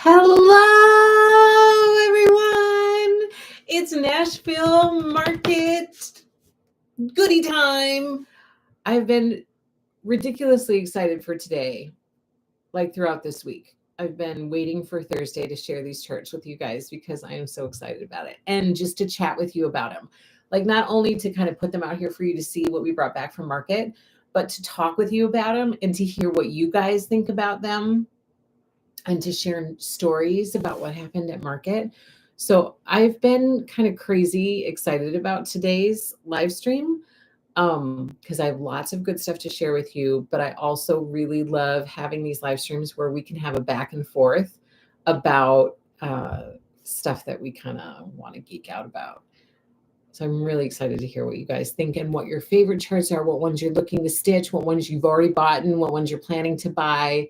Hello, everyone. It's Nashville Market goodie time. I've been ridiculously excited for today, like throughout this week. I've been waiting for Thursday to share these charts with you guys because I am so excited about it. And just to chat with you about them. Like not only to kind of put them out here for you to see what we brought back from market, but to talk with you about them and to hear what you guys think about them and to share stories about what happened at market. So I've been kind of crazy excited about today's live stream because I have lots of good stuff to share with you, but I also really love having these live streams where we can have a back and forth about stuff that we kind of want to geek out about. So I'm really excited to hear what you guys think and what your favorite charts are, what ones you're looking to stitch, what ones you've already bought, and what ones you're planning to buy.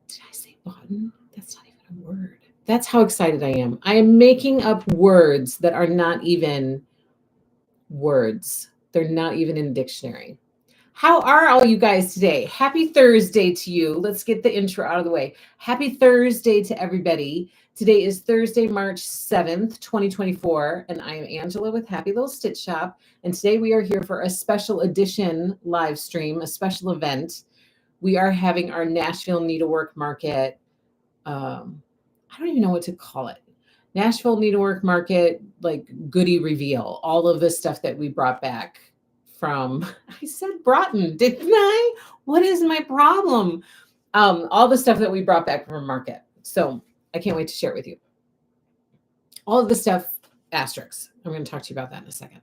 Did I say button? That's not even a word. That's how excited I am. I am making up words that are not even words. They're not even in the dictionary. How are all you guys today? Happy Thursday to you. Let's get the intro out of the way. Happy Thursday to everybody. Today is Thursday, March 7th, 2024, and I am Angela with Happy Little Stitch Shop. And today we are here for a special edition live stream, a special event. We are having our Nashville Needlework Market. I don't even know what to call it. Nashville Needlework Market, like goodie reveal. All of the stuff that we brought back from, I said Broughton, didn't I? What is my problem? All the stuff that we brought back from market. So I can't wait to share it with you. All of the stuff, asterisks. I'm going to talk to you about that in a second.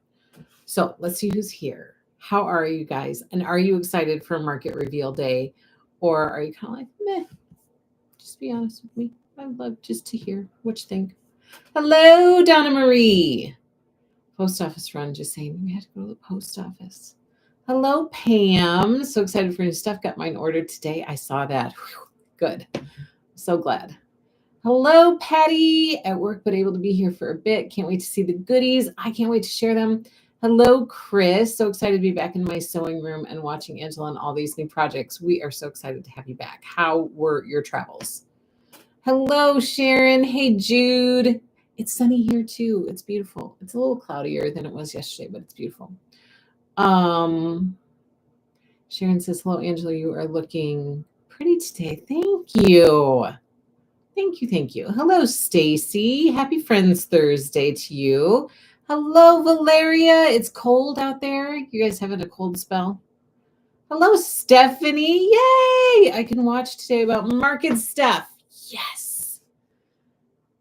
So let's see who's here. How are you guys? And are you excited for market reveal day? Or are you kind of like, meh? Just be honest with me. I'd love just to hear what you think. Hello, Donna Marie. Post office run, just saying we had to go to the post office. Hello, Pam. So excited for new stuff. Got mine ordered today. I saw that. Whew, good. So glad. Hello, Patty. At work, but able to be here for a bit. Can't wait to see the goodies. I can't wait to share them. Hello, Chris. So excited to be back in my sewing room and watching Angela and all these new projects. We are so excited to have you back. How were your travels? Hello, Sharon. Hey, Jude. It's sunny here too. It's beautiful. It's a little cloudier than it was yesterday, but it's beautiful. Sharon says, hello, Angela. You are looking pretty today. Thank you. Thank you. Thank you. Hello, Stacy. Happy Friends Thursday to you. Hello, Valeria. It's cold out there. You guys having a cold spell? Hello, Stephanie. Yay! I can watch today about market stuff. Yes.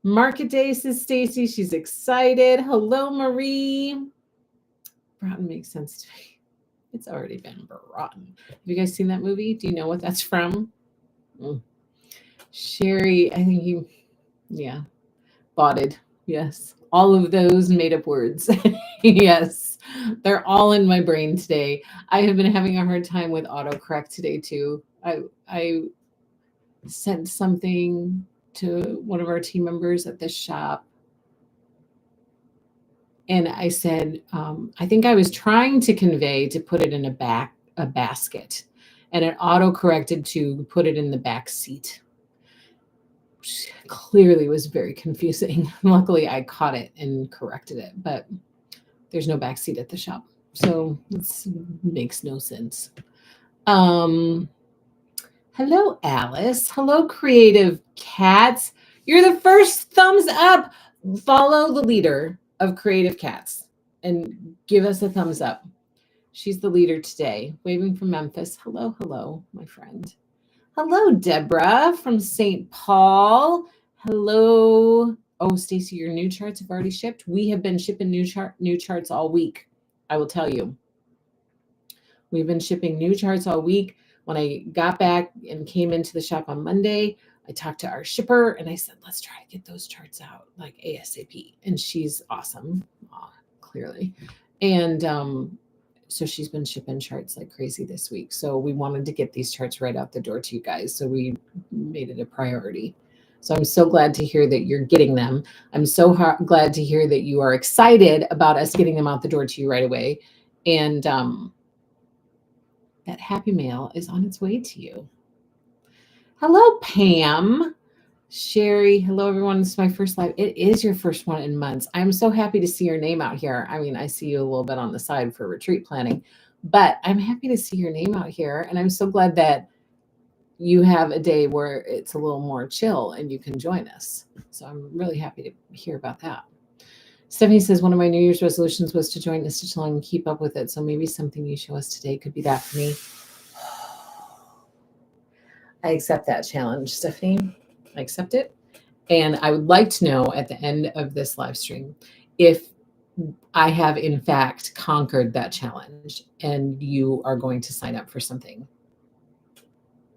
Market day, says Stacy. She's excited. Hello, Marie. Broughton makes sense to me. It's already been Broughton. Have you guys seen that movie? Do you know what that's from? Sherry, I think you, yeah. Botted. Yes. All of those made up words. Yes. They're all in my brain today. I have been having a hard time with autocorrect today too. I sent something to one of our team members at the shop. And I said, I think I was trying to convey to put it in a basket. And it auto-corrected to put it in the back seat. Which clearly was very confusing. Luckily, I caught it and corrected it. But there's no back seat at the shop. So it makes no sense. Hello, Alice. Hello, Creative Cats. You're the first thumbs up. Follow the leader of Creative Cats and give us a thumbs up. She's the leader today. Waving from Memphis. Hello, hello, my friend. Hello, Deborah from St. Paul. Hello. Oh, Stacy, your new charts have already shipped. We have been shipping new charts all week. I will tell you. We've been shipping new charts all week. When I got back and came into the shop on Monday, I talked to our shipper and I said, let's try to get those charts out like ASAP. And she's awesome, clearly. And so she's been shipping charts like crazy this week. So we wanted to get these charts right out the door to you guys. So we made it a priority. So I'm so glad to hear that you're getting them. I'm so glad to hear that you are excited about us getting them out the door to you right away. And that happy mail is on its way to you. Hello, Pam. Sherry, hello, everyone. This is my first live. It is your first one in months. I'm so happy to see your name out here. I mean, I see you a little bit on the side for retreat planning, but I'm happy to see your name out here. And I'm so glad that you have a day where it's a little more chill and you can join us. So I'm really happy to hear about that. Stephanie says, one of my New Year's resolutions was to join a stitch along and keep up with it. So maybe something you show us today could be that for me. I accept that challenge, Stephanie. I accept it. And I would like to know at the end of this live stream if I have, in fact, conquered that challenge and you are going to sign up for something.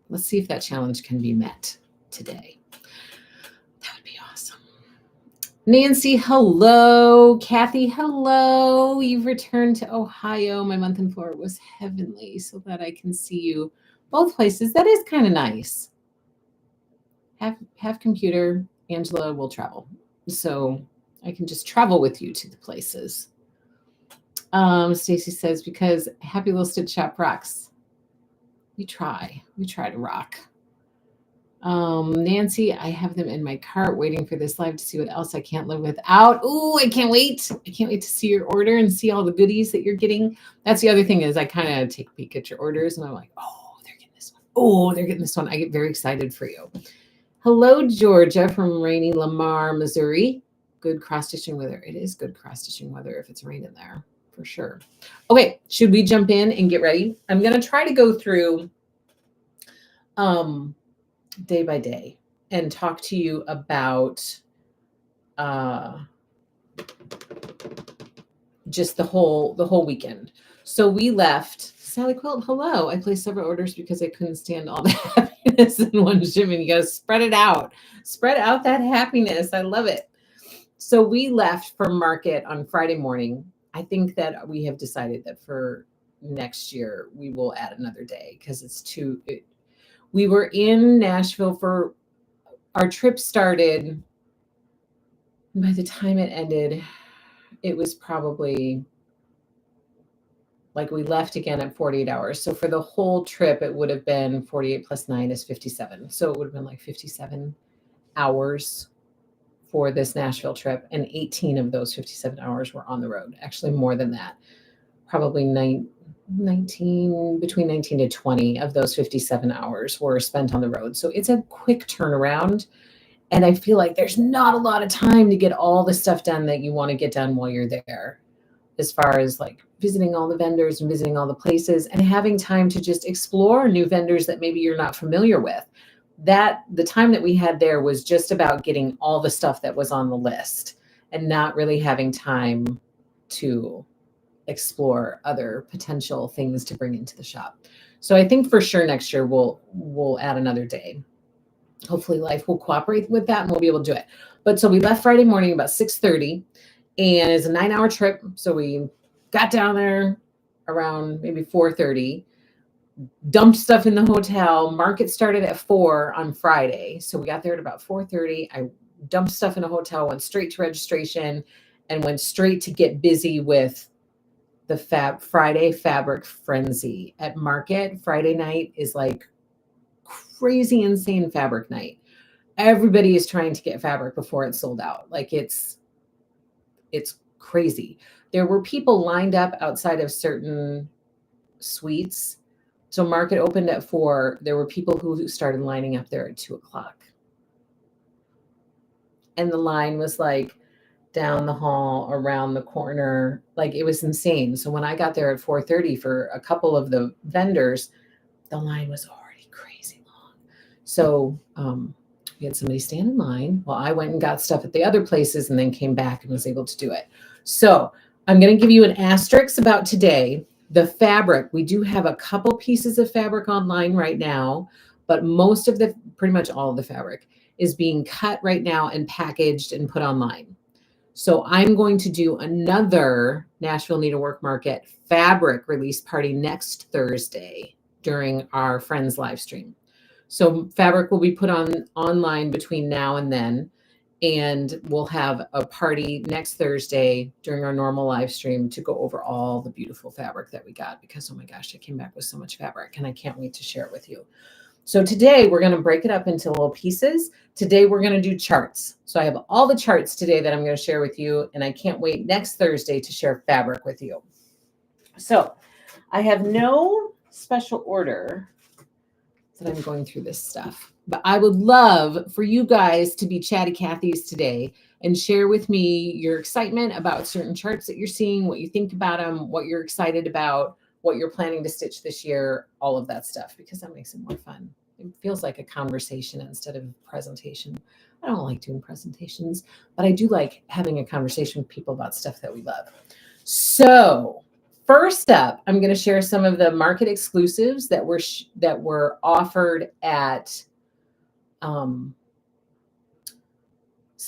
Let's see if that challenge can be met today. That would be awesome. Nancy, hello. Kathy, hello. You've returned to Ohio. My month in Florida was heavenly, so that I can see you both places. That is kind of nice. Have computer. Angela will travel, so I can just travel with you to the places. Stacy says, because Happy Little Stitch Shop rocks. We try to rock. Nancy, I have them in my cart waiting for this live to see what else I can't live without. Ooh, I can't wait. I can't wait to see your order and see all the goodies that you're getting. That's the other thing is I kind of take a peek at your orders and I'm like, oh, they're getting this one. Oh, they're getting this one. I get very excited for you. Hello, Georgia from rainy Lamar, Missouri. Good cross-stitching weather. It is good cross-stitching weather if it's raining there, for sure. Okay, should we jump in and get ready? I'm going to try to go through day by day and talk to you about just the whole weekend. So we left. Sally Quilt, hello. I placed several orders because I couldn't stand all the happiness in one shipment. You got to spread it out. Spread out that happiness. I love it. So we left for market on Friday morning. I think that we have decided that for next year, we will add another day because it's too... we were in Nashville for... our trip started... by the time it ended, it was probably... like we left again at 48 hours. So for the whole trip, it would have been 48 plus 9 is 57. So it would have been like 57 hours for this Nashville trip. And 18 of those 57 hours were on the road. Actually, more than that. Probably 19, between 19 to 20 of those 57 hours were spent on the road. So it's a quick turnaround. And I feel like there's not a lot of time to get all the stuff done that you want to get done while you're there. As far as like visiting all the vendors and visiting all the places and having time to just explore new vendors that maybe you're not familiar with. That the time that we had there was just about getting all the stuff that was on the list and not really having time to explore other potential things to bring into the shop. So I think for sure next year we'll add another day. Hopefully life will cooperate with that and we'll be able to do it. But so we left Friday morning about 6:30. And it's a 9-hour trip. So we got down there around maybe 4:30, dumped stuff in the hotel. Market started at 4 on Friday. So we got there at about 4:30. I dumped stuff in a hotel, went straight to registration, and went straight to get busy with the Friday fabric frenzy at market. Friday night is like crazy, insane fabric night. Everybody is trying to get fabric before it's sold out. Like it's crazy. There were people lined up outside of certain suites. So market opened at 4. There were people who started lining up there at 2:00. And the line was like down the hall, around the corner. Like it was insane. So when I got there at 4:30 for a couple of the vendors, the line was already crazy long. So we had somebody stand in line while I went and got stuff at the other places and then came back and was able to do it. So I'm going to give you an asterisk about today. The fabric, we do have a couple pieces of fabric online right now, but most of pretty much all of the fabric is being cut right now and packaged and put online. So I'm going to do another Nashville Needlework Market fabric release party next Thursday during our Friends live stream. So fabric will be put online between now and then, and we'll have a party next Thursday during our normal live stream to go over all the beautiful fabric that we got because, oh my gosh, I came back with so much fabric and I can't wait to share it with you. So today we're going to break it up into little pieces. Today we're going to do charts. So I have all the charts today that I'm going to share with you, and I can't wait next Thursday to share fabric with you. So I have no special order that I'm going through this stuff, but I would love for you guys to be chatty Cathy's today and share with me your excitement about certain charts that you're seeing, what you think about them, what you're excited about, what you're planning to stitch this year, all of that stuff, because that makes it more fun. It feels like a conversation instead of a presentation. I don't like doing presentations, but I do like having a conversation with people about stuff that we love. So first up, I'm going to share some of the market exclusives that were offered at some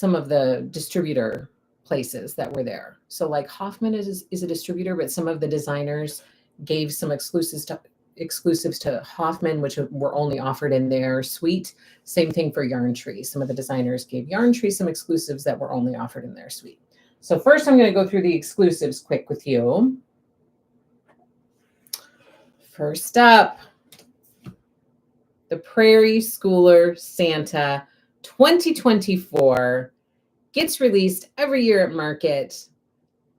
of the distributor places that were there. So like Hoffman is a distributor, but some of the designers gave some exclusives to Hoffman, which were only offered in their suite. Same thing for Yarn Tree. Some of the designers gave Yarn Tree some exclusives that were only offered in their suite. So first I'm going to go through the exclusives quick with you. First up, the Prairie Schooler Santa 2024 gets released every year at market.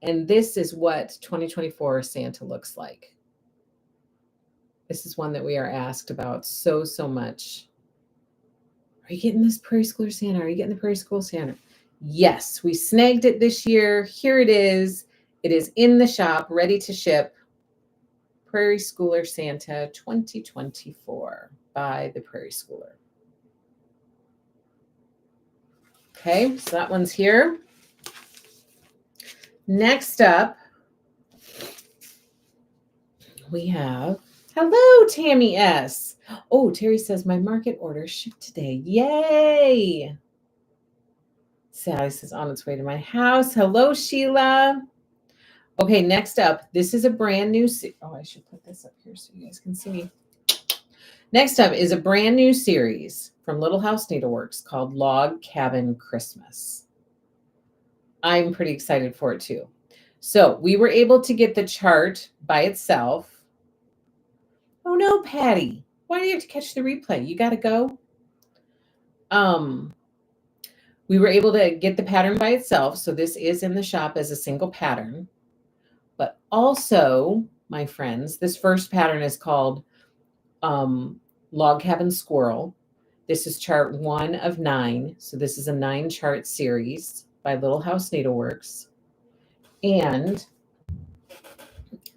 And this is what 2024 Santa looks like. This is one that we are asked about so much. Are you getting this Prairie Schooler Santa? Are you getting the Prairie School Santa? Yes, we snagged it this year. Here it is. It is in the shop, ready to ship. Prairie Schooler Santa 2024 by the Prairie Schooler. Okay, so that one's here. Next up, we have, hello, Tammy S. Oh, Terry says, my market order shipped today. Yay. Sally says, on its way to my house. Hello, Sheila. Okay, next up, this is a brand new, I should put this up here so you guys can see. Next up is a brand new series from Little House Needleworks called Log Cabin Christmas. I'm pretty excited for it too. So we were able to get the chart by itself. Oh no, Patty, why do you have to catch the replay? You got to go. We were able to get the pattern by itself. So this is in the shop as a single pattern. But also, my friends, this first pattern is called Log Cabin Squirrel. This is chart 1 of 9. So this is a 9 chart series by Little House Needleworks. And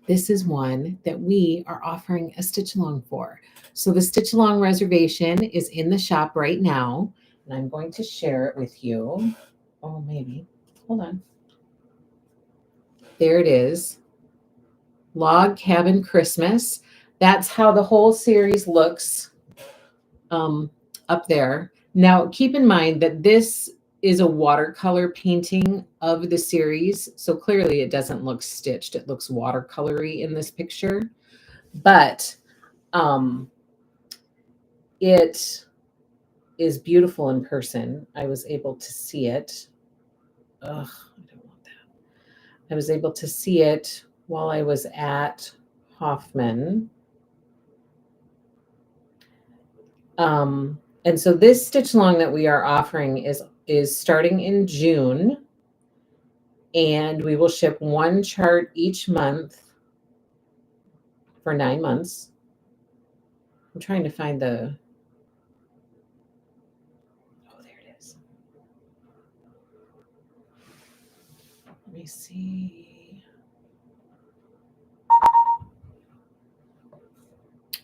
this is one that we are offering a stitch along for. So the stitch along reservation is in the shop right now. And I'm going to share it with you. Oh, maybe. Hold on. There it is. Log Cabin Christmas. That's how the whole series looks up there. Now, keep in mind that this is a watercolor painting of the series. So clearly it doesn't look stitched. It looks watercolory in this picture. But it is beautiful in person. I was able to see it. Ugh, I don't want that. I was able to see it while I was at Hoffman. And so this stitch along that we are offering is starting in June, and we will ship 1 chart each month for 9 months. I'm trying to find the, oh, there it is. Let me see.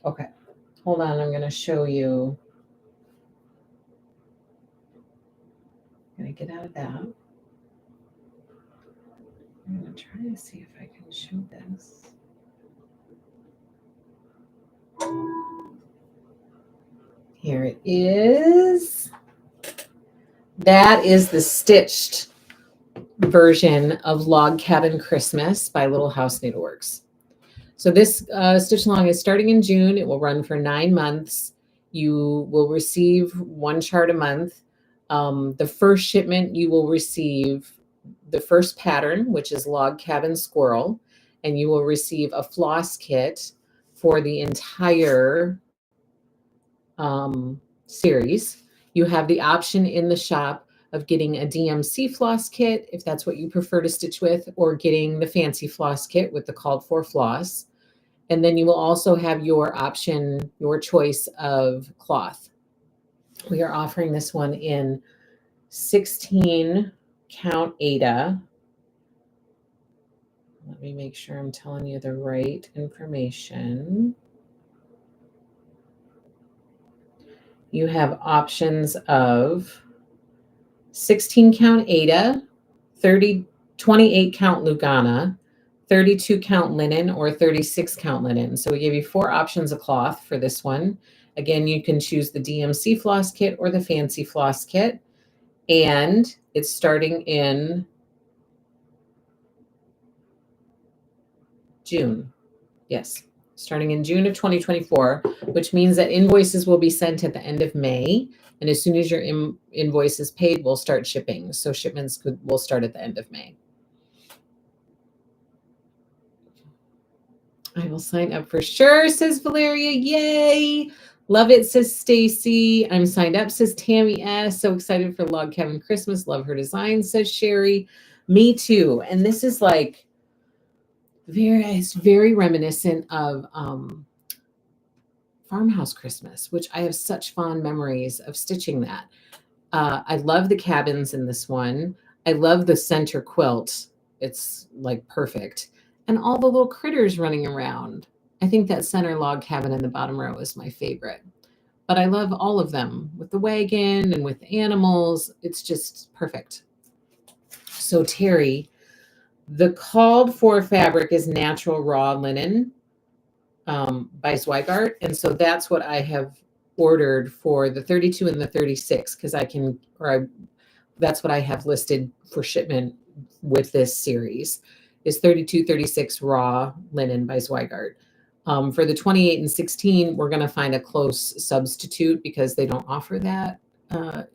Okay, hold on, I'm going to show you. I'm going to get out of that. I'm going to try to see if I can show this. Here it is. That is the stitched version of Log Cabin Christmas by Little House Needleworks. So this stitch along is starting in June. It will run for 9 months. You will receive 1 chart a month. The first shipment, you will receive the first pattern, which is Log Cabin Squirrel, and you will receive a floss kit for the entire series. You have the option in the shop of getting a DMC floss kit, if that's what you prefer to stitch with, or getting the fancy floss kit with the called for floss. And then you will also have your option, your choice of cloth. We are offering this one in 16 count Aida. Let me make sure I'm telling you the right information. You have options of 16 count Aida, 28 count Lugana, 32 count linen, or 36 count linen. So we give you 4 options of cloth for this one. Again, you can choose the DMC floss kit or the fancy floss kit. And it's starting in June. Yes, starting in June of 2024, which means that invoices will be sent at the end of May. And as soon as your invoice is paid, we'll start shipping. So shipments will start at the end of May. I will sign up for sure, says Valeria. Yay. Love it, says Stacy. I'm signed up, says Tammy S. So excited for Log Cabin Christmas. Love her design, says Sherry. Me too. And this is like very reminiscent of Farmhouse Christmas, which I have such fond memories of stitching that. I love the cabins in this one. I love the center quilt. It's like perfect. And all the little critters running around. I think that center log cabin in the bottom row is my favorite. But I love all of them with the wagon and with the animals. It's just perfect. So Terry, the called for fabric is natural raw linen by Zweigart. And so that's what I have ordered for the 32 and the 36 because that's what I have listed for shipment with this series is 32, 36 raw linen by Zweigart. For the 28 and 16, we're going to find a close substitute because they don't offer that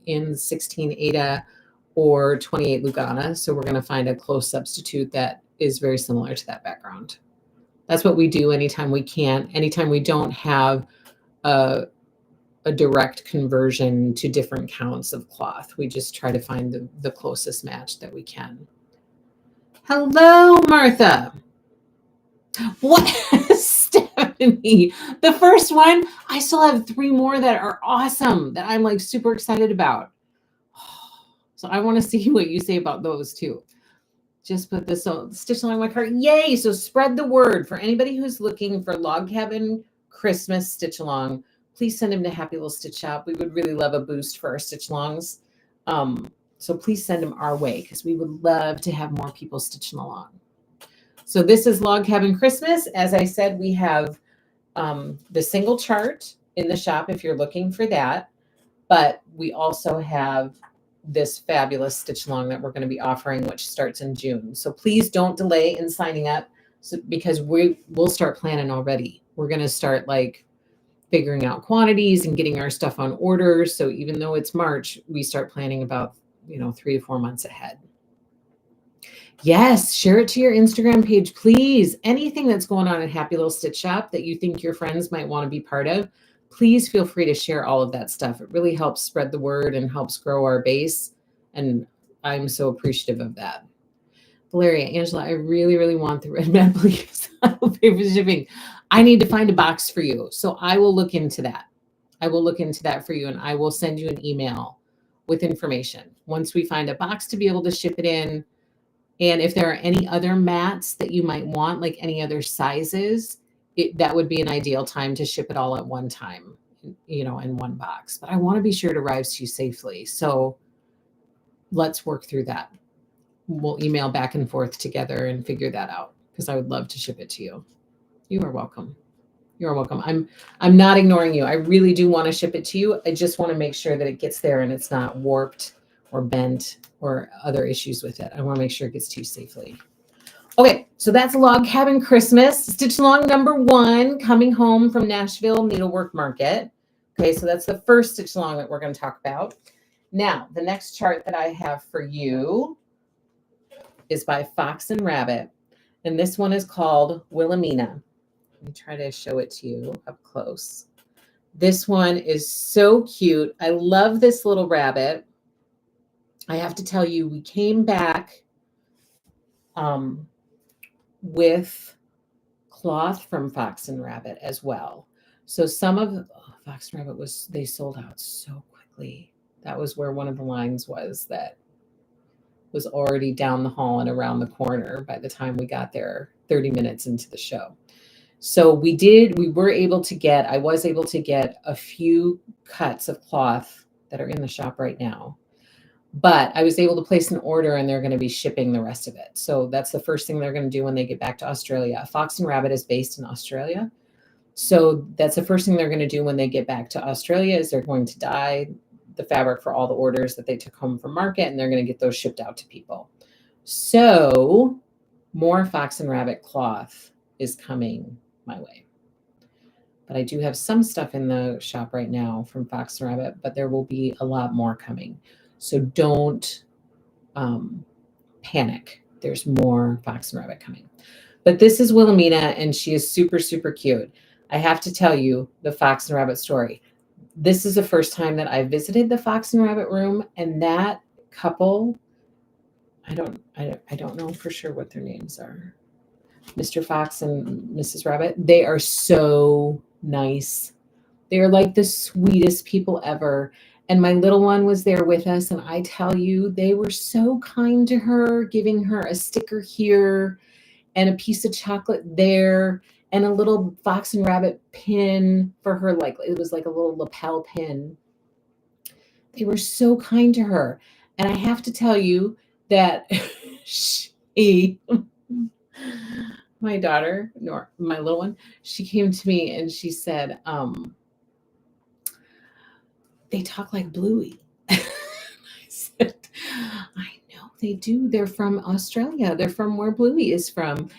in 16 Aida or 28 Lugana. So we're going to find a close substitute that is very similar to that background. That's what we do anytime we can, anytime we don't have a direct conversion to different counts of cloth. We just try to find the closest match that we can. Hello, Martha. What? Stephanie, the first one, I still have 3 more that are awesome that I'm like super excited about. So I want to see what you say about those too. Just put this stitch along my cart. Yay. So spread the word for anybody who's looking for Log Cabin Christmas stitch along. Please send them to Happy Little Stitch Shop. We would really love a boost for our stitch alongs. So please send them our way because we would love to have more people stitching along. So this is Log Cabin Christmas. As I said, we have the single chart in the shop if you're looking for that. But we also have this fabulous stitch along that we're going to be offering, which starts in June. So please don't delay in signing up because we'll start planning already. We're going to start like figuring out quantities and getting our stuff on order. So even though it's March, we start planning about 3 to 4 months ahead. Yes, share it to your Instagram page, please. Anything that's going on at Happy Little Stitch Shop that you think your friends might want to be part of, please feel free to share all of that stuff. It really helps spread the word and helps grow our base. And I'm so appreciative of that. Valeria, Angela, I really want the red mat, please. I will pay for shipping. I need to find a box for you. So I will look into that. I will look into that for you and I will send you an email with information. Once we find a box to be able to ship it in, and if there are any other mats that you might want, like any other sizes, that would be an ideal time to ship it all at one time, in one box. But I want to be sure it arrives to you safely. So let's work through that. We'll email back and forth together and figure that out because I would love to ship it to you. You are welcome. You're welcome. I'm not ignoring you. I really do want to ship it to you. I just want to make sure that it gets there and it's not warped or bent or other issues with it. I want to make sure it gets to you safely. Okay, so that's Log Cabin Christmas. Stitch along number 1, coming home from Nashville Needlework Market. Okay, so that's the first stitch along that we're going to talk about. Now, the next chart that I have for you is by Fox and Rabbit, and this one is called Wilhelmina. Let me try to show it to you up close. This one is so cute. I love this little rabbit. I have to tell you, we came back with cloth from Fox and Rabbit as well. So some of Fox and Rabbit they sold out so quickly. That was where one of the lines was that was already down the hall and around the corner by the time we got there 30 minutes into the show. So I was able to get a few cuts of cloth that are in the shop right now. But I was able to place an order and they're going to be shipping the rest of it. So that's the first thing they're going to do when they get back to Australia. Fox and Rabbit is based in Australia. So that's the first thing they're going to do when they get back to Australia is they're going to dye the fabric for all the orders that they took home from market, and they're going to get those shipped out to people. So more Fox and Rabbit cloth is coming my way. But I do have some stuff in the shop right now from Fox and Rabbit, but there will be a lot more coming. So don't panic. There's more Fox and Rabbit coming. But this is Wilhelmina, and she is super, super cute. I have to tell you the Fox and Rabbit story. This is the first time that I visited the Fox and Rabbit room, and that couple, I don't know for sure what their names are. Mr. Fox and Mrs. Rabbit. They are so nice. They are like the sweetest people ever. And my little one was there with us. And I tell you, they were so kind to her, giving her a sticker here and a piece of chocolate there and a little Fox and Rabbit pin for her. Like it was like a little lapel pin. They were so kind to her. And I have to tell you that my daughter, nor my little one, she came to me and she said, they talk like Bluey. I said, I know they do. They're from Australia. They're from where Bluey is from.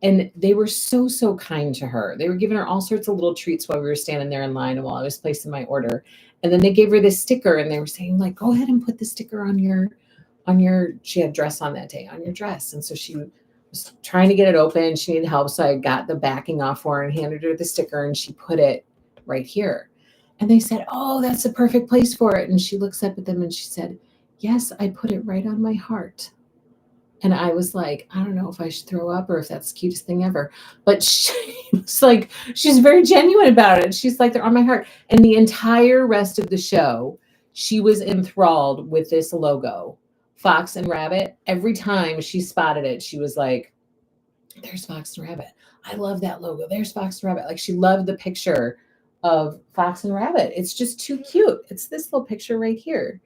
And they were so, so kind to her. They were giving her all sorts of little treats while we were standing there in line and while I was placing my order. And then they gave her this sticker and they were saying, like, go ahead and put the sticker on she had dress on that day, on your dress. And so she was trying to get it open. She needed help. So I got the backing off for her and handed her the sticker and she put it right here. And they said, oh, that's the perfect place for it. And she looks up at them and she said, yes, I put it right on my heart. And I was like, I don't know if I should throw up or if that's the cutest thing ever. But she's like, she's very genuine about it. She's like, they're on my heart. And the entire rest of the show, she was enthralled with this logo, Fox and Rabbit. Every time she spotted it, she was like, there's Fox and Rabbit. I love that logo. There's Fox and Rabbit. Like she loved the picture of Fox and Rabbit. It's just too cute. It's this little picture right here.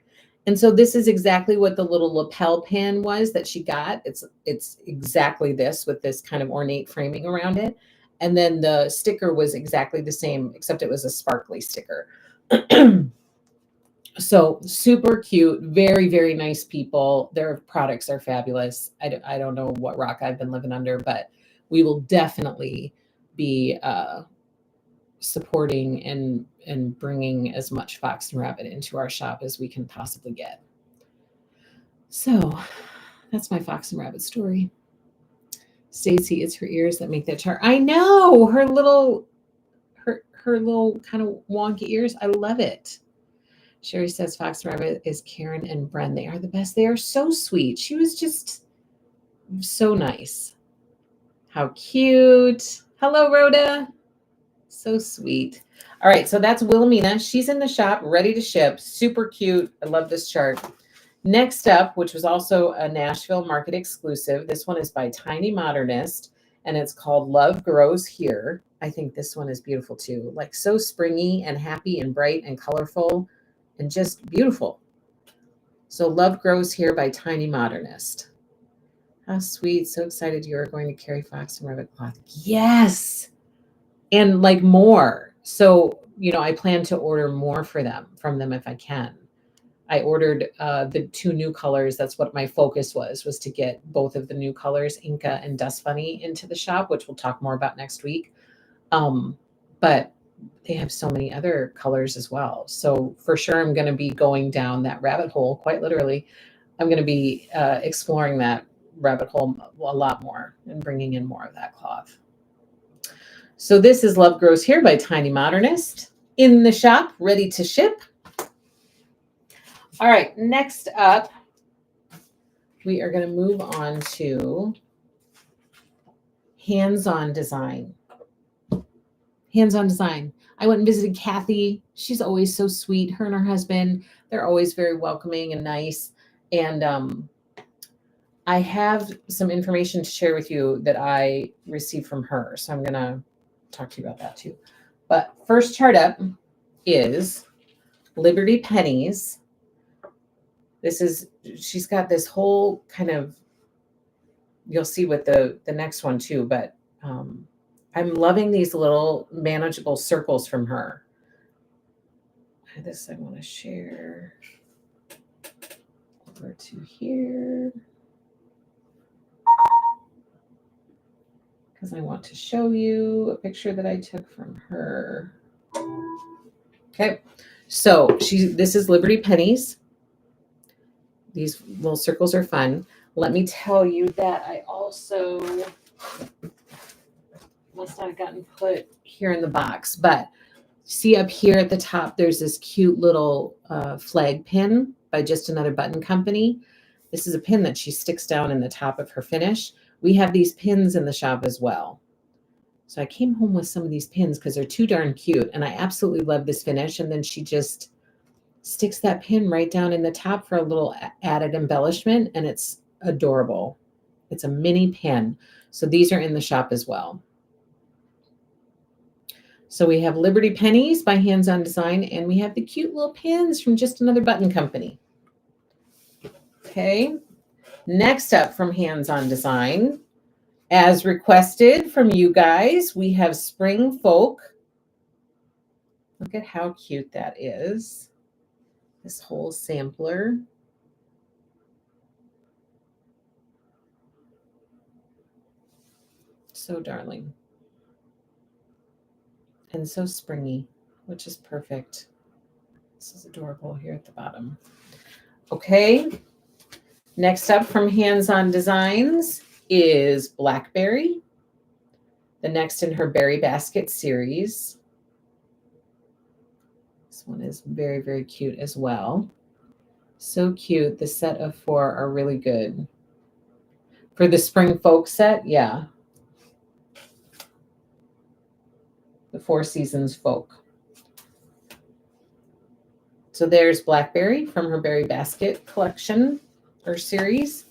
And so this is exactly what the little lapel pin was that she got. It's exactly this with this kind of ornate framing around it. And then the sticker was exactly the same, except it was a sparkly sticker. So super cute, very, very nice people. Their products are fabulous. I don't know what rock I've been living under, but we will definitely be supporting and bringing as much Fox and Rabbit into our shop as we can possibly get. So that's my Fox and Rabbit story. Stacy, it's her ears that make that chart. I know her little kind of wonky ears. I love it. Sherry says Fox and Rabbit is Karen and Bren. They are the best. They are so sweet. She was just so nice. How cute. Hello, Rhoda. So sweet. All right, so that's Wilhelmina. She's in the shop, ready to ship. Super cute. I love this chart. Next up, which was also a Nashville market exclusive. This one is by Tiny Modernist, and it's called Love Grows Here. I think this one is beautiful too. Like so springy and happy and bright and colorful and just beautiful. So Love Grows Here by Tiny Modernist. How sweet. So excited you are going to carry Fox and Rabbit cloth. Yes. And like more. So, I plan to order more from them if I can. I ordered the 2 new colors. That's what my focus was to get both of the new colors, Inca and Dust Bunny, into the shop, which we'll talk more about next week. But they have so many other colors as well. So for sure, I'm going to be going down that rabbit hole, quite literally. I'm going to be exploring that rabbit hole a lot more and bringing in more of that cloth. So this is Love Grows Here by Tiny Modernist. in the shop, ready to ship. All right, next up, we are going to move on to hands-on design. Hands-on design. I went and visited Kathy. She's always so sweet. Her and her husband, they're always very welcoming and nice. And I have some information to share with you that I received from her. So I'm going to talk to you about that too. But first chart up is Liberty Pennies. She's got this whole kind of, you'll see with the next one too, but I'm loving these little manageable circles from her. This I want to share over to here because I want to show you a picture that I took from her. Okay, so this is Liberty Pennies. These little circles are fun. Let me tell you that I also must not have gotten put here in the box, but see up here at the top, there's this cute little flag pin by Just Another Button Company. This is a pin that she sticks down in the top of her finish. We have these pins in the shop as well. So I came home with some of these pins because they're too darn cute, and I absolutely love this finish. And then she just sticks that pin right down in the top for a little added embellishment, and it's adorable. It's a mini pin. So these are in the shop as well. So we have Liberty Pennies by Hands On Design, and we have the cute little pins from Just Another Button Company. Okay. Next up from Hands On Design, as requested from you guys, we have Spring Folk. Look at how cute that is. This whole sampler. So darling. And so springy, which is perfect. This is adorable here at the bottom. Okay. Next up from Hands On Designs is Blackberry. The next in her Berry Basket series. This one is very, very cute as well. So cute. The set of 4 are really good. For the Spring Folk set, yeah. The 4 Seasons Folk. So there's Blackberry from her Berry Basket collection or series.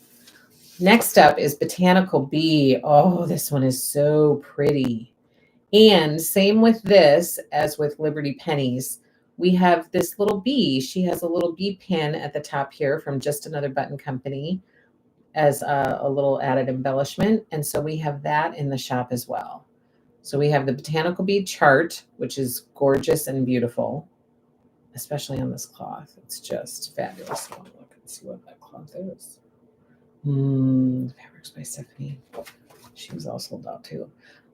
Next up is Botanical Bee. Oh, this one is so pretty. And same with this as with Liberty Pennies. We have this little bee. She has a little bee pin at the top here from Just Another Button Company as a little added embellishment. And so we have that in the shop as well. So we have the Botanical Bee chart, which is gorgeous and beautiful, especially on this cloth. It's just fabulous. I want to look and see what that cloth is. Fabrics by Stephanie. She was all sold out too.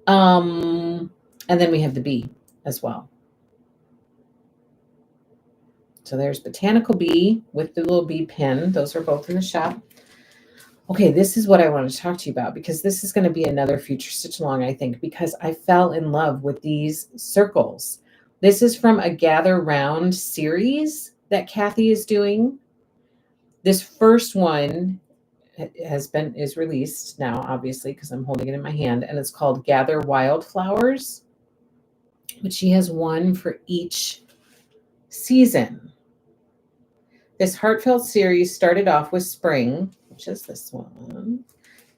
And then we have the bee as well. So there's Botanical Bee with the little bee pin. Those are both in the shop. Okay, this is what I want to talk to you about because this is going to be another future stitch along, I think, because I fell in love with these circles. This is from a Gather Round series that Kathy is doing. This first one is released now, obviously, because I'm holding it in my hand, and it's called Gather Wildflowers. But she has one for each season. This heartfelt series started off with spring, which is this one.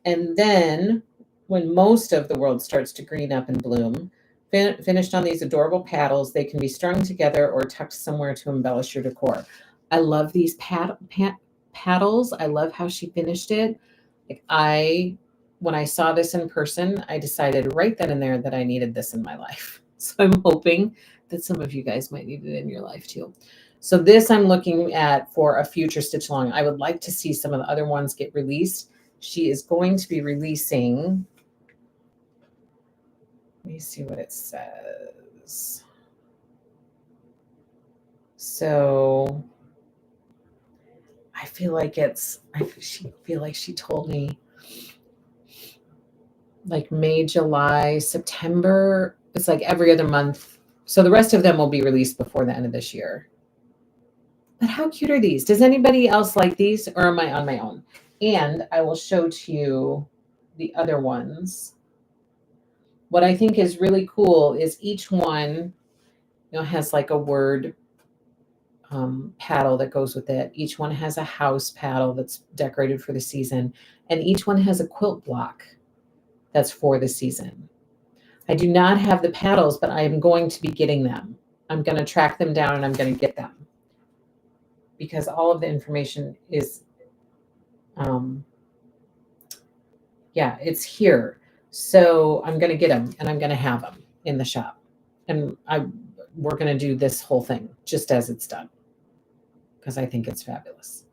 And then when most of the world starts to green up and bloom, finished on these adorable paddles, they can be strung together or tucked somewhere to embellish your decor. I love these paddles. I love how she finished it. When I saw this in person, I decided right then and there that I needed this in my life. So I'm hoping that some of you guys might need it in your life too. So this I'm looking at for a future stitch along. I would like to see some of the other ones get released. She is going to be releasing, let me see what it says. So I feel like she told me like May, July, September. It's like every other month So the rest of them will be released before the end of this year. But how cute are these? Does anybody else like these, or am I on my own? And I will show to you the other ones. What I think is really cool is each one, has like a word paddle that goes with it. Each one has a house paddle that's decorated for the season, and each one has a quilt block that's for the season. I do not have the paddles, but I am going to be getting them. I'm going to track them down and I'm going to get them, because all of the information is, it's here. So I'm going to get them and I'm going to have them in the shop. And we're going to do this whole thing just as it's done, because I think it's fabulous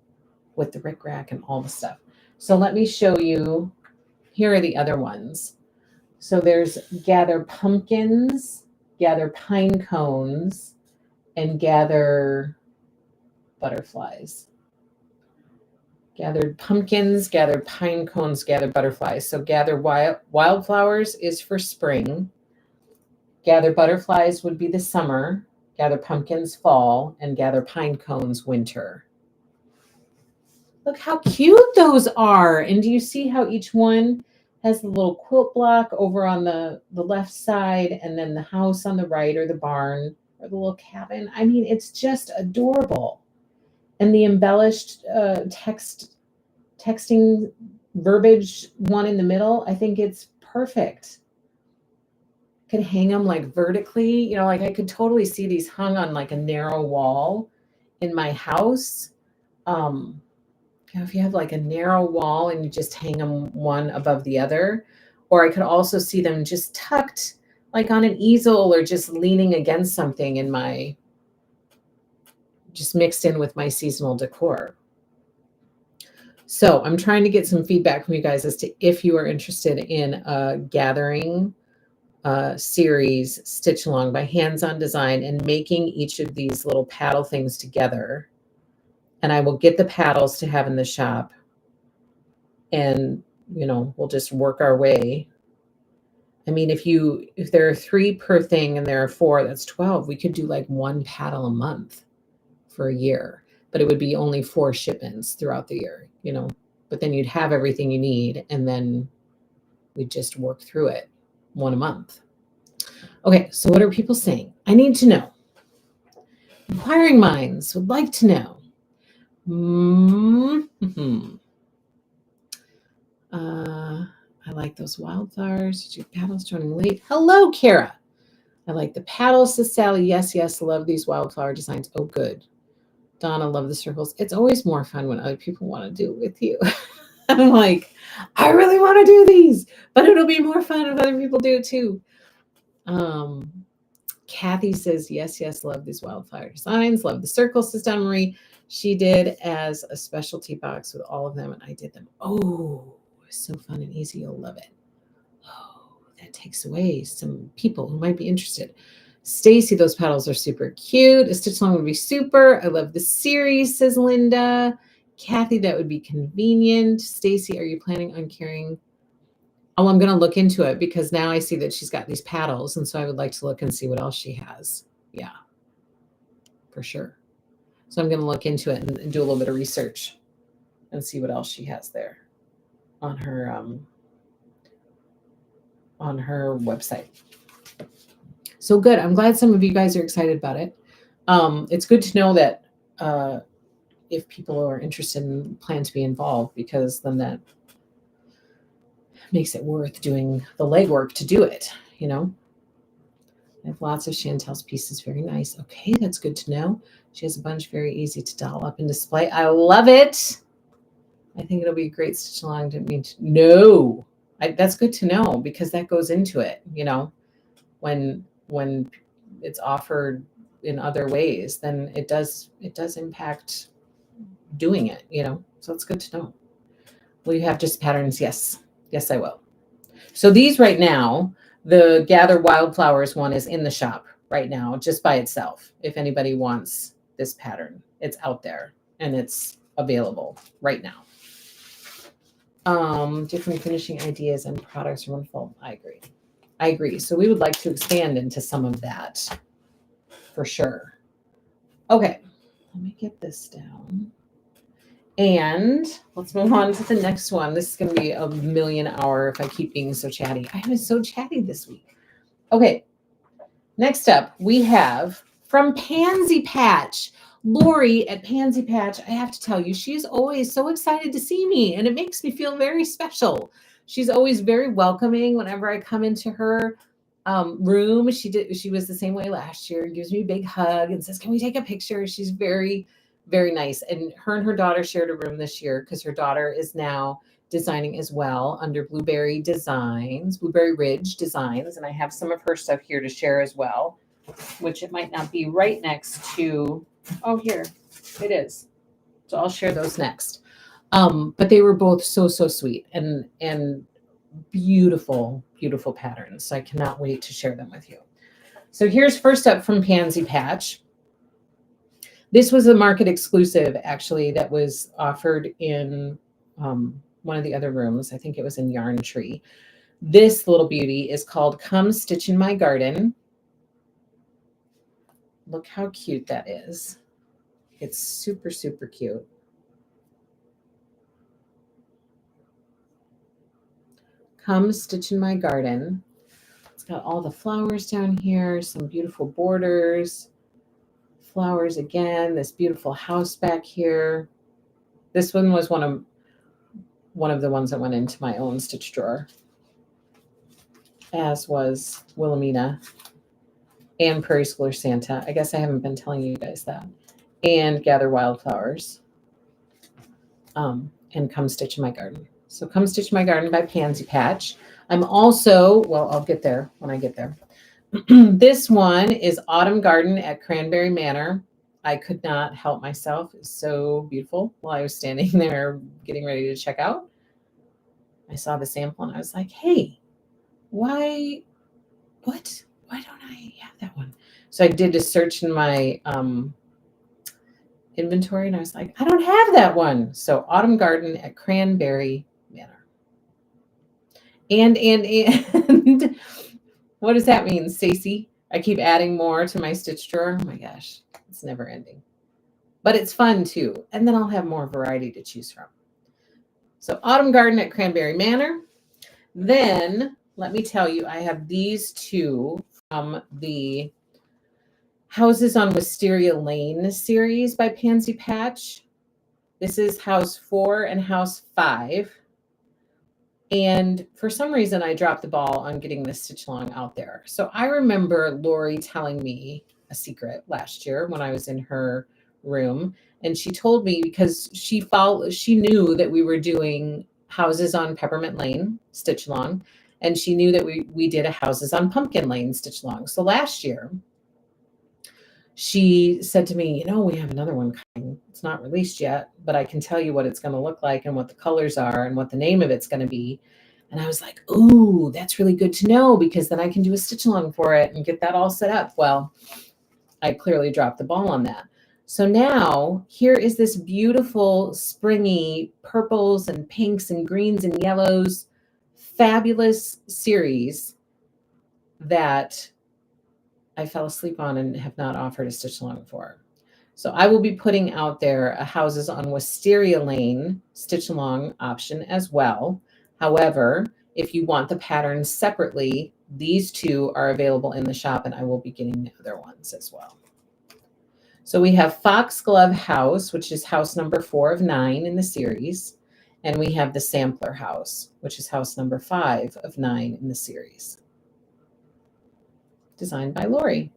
with the rickrack and all the stuff. So let me show you. Here are the other ones. So there's Gather Pumpkins, Gather Pine Cones, and Gather Butterflies. Gathered pumpkins, gather pine cones, gather butterflies. So gather wildflowers is for spring. Gather butterflies would be the summer. Gather pumpkins, fall. And gather pine cones, winter. Look how cute those are. And do you see how each one has the little quilt block over on the left side, and then the house on the right, or the barn, or the little cabin? I mean, it's just adorable. And the embellished texting verbiage one in the middle, I think it's perfect. Could hang them like vertically, like I could totally see these hung on like a narrow wall in my house. If you have like a narrow wall and you just hang them one above the other, or I could also see them just tucked like on an easel, or just leaning against something in my, just mixed in with my seasonal decor. So I'm trying to get some feedback from you guys as to if you are interested in a gathering series, Stitch Along by Hands On Design, and making each of these little paddle things together. And I will get the paddles to have in the shop, and we'll just work our way. I mean, if there are 3 per thing and there are 4, that's 12. We could do like 1 paddle a month for a year, but it would be only 4 shipments throughout the year, but then you'd have everything you need, and then we just work through it 1 a month. Okay, so what are people saying? I need to know. Inquiring minds would like to know. I like those wildflowers. Did you paddles joining late? Hello, Kara. I like the paddles, says Sally. Yes, love these wildflower designs. Oh, good. Donna, love the circles. It's always more fun when other people want to do it with you. I'm like, I really want to do these, but it'll be more fun if other people do it too. Kathy says, yes, love these wildflower designs. Love the circles, says Donna Marie. She did as a specialty box with all of them, and I did them. Oh, it was so fun and easy. You'll love it. Oh, that takes away some people who might be interested. Stacy, those paddles are super cute. A stitch along would be super. I love the series, says Linda. Kathy, that would be convenient. Stacy, are you planning on carrying? Oh, I'm going to look into it, because now I see that she's got these paddles, and so I would like to look and see what else she has. Yeah, for sure. So I'm going to look into it and do a little bit of research and see what else she has there on her website. So good. I'm glad some of you guys are excited about it. It's good to know that if people are interested and plan to be involved, because then that makes it worth doing the legwork to do it, I have lots of Chantel's pieces. Very nice. Okay, that's good to know. She has a bunch, very easy to doll up and display. I love it. I think it'll be a great stitch along. Didn't mean to. No, that's good to know, because that goes into it, when it's offered in other ways, then it does impact doing it, so it's good to know. Will you have just patterns? Yes, I will. So these right now, the Gather Wildflowers one is in the shop right now, just by itself. If anybody wants this pattern, it's out there and it's available right now. Different finishing ideas and products are wonderful. I agree. So we would like to expand into some of that. for sure. Okay, let me get this down. And let's move on to the next one. This is going to be a million hour if I keep being so chatty. I was so chatty this week. Okay, next up we have from Pansy Patch. Lori at Pansy Patch, I have to tell you, she's always so excited to see me, and it makes me feel very special. She's always very welcoming whenever I come into her room. She was the same way last year, gives me a big hug and says, "Can we take a picture?" She's very, very nice. And her daughter shared a room this year because her daughter is now designing as well under Blueberry Ridge Designs. And I have some of her stuff here to share as well, which it might not be right next to. Oh, here it is. So I'll share those next. But they were both so sweet and beautiful, beautiful patterns. So I cannot wait to share them with you. So here's first up from Pansy Patch. This was a market exclusive, actually, that was offered in one of the other rooms. I think it was in Yarn Tree. This little beauty is called Come Stitch in My Garden. Look how cute that is. It's super, super cute. Come Stitch in My Garden. It's got all the flowers down here, some beautiful borders, flowers again, this beautiful house back here. This one was one of the ones that went into my own stitch drawer, as was Wilhelmina and Prairie Schooler Santa. I guess I haven't been telling you guys that. And Gather Wildflowers. And Come Stitch in My Garden. So Come Stitch in My Garden by Pansy Patch. I'm also, well, I'll get there when I get there. This one is Autumn Garden at Cranberry Manor. I could not help myself. It's so beautiful. While I was standing there getting ready to check out, I saw the sample and I was like, hey, why don't I have that one? So I did a search in my inventory and I was like, I don't have that one. So Autumn Garden at Cranberry Manor. And what does that mean, Stacey? I keep adding more to my stitch drawer. Oh my gosh, it's never ending. But it's fun too. And then I'll have more variety to choose from. So Autumn Garden at Cranberry Manor. Then let me tell you, I have these two from the Houses on Wisteria Lane series by Pansy Patch. This is House 4 and House 5. And for some reason, I dropped the ball on getting this stitch along out there. So I remember Lori telling me a secret last year when I was in her room. And she told me because she knew that we were doing Houses on Peppermint Lane stitch along. And she knew that we did a Houses on Pumpkin Lane stitch along. So last year, she said to me, we have another one coming. It's not released yet, but I can tell you what it's going to look like and what the colors are and what the name of it's going to be. And I was like, ooh, that's really good to know because then I can do a stitch along for it and get that all set up. Well, I clearly dropped the ball on that. So now here is this beautiful springy purples and pinks and greens and yellows, fabulous series that I fell asleep on and have not offered a stitch along for. So I will be putting out there a Houses on Wisteria Lane stitch along option as well. However, if you want the patterns separately, these two are available in the shop and I will be getting the other ones as well. So we have Foxglove House, which is house number 4 of 9 in the series. And we have the Sampler House, which is house number 5 of 9 in the series. Designed by Lori.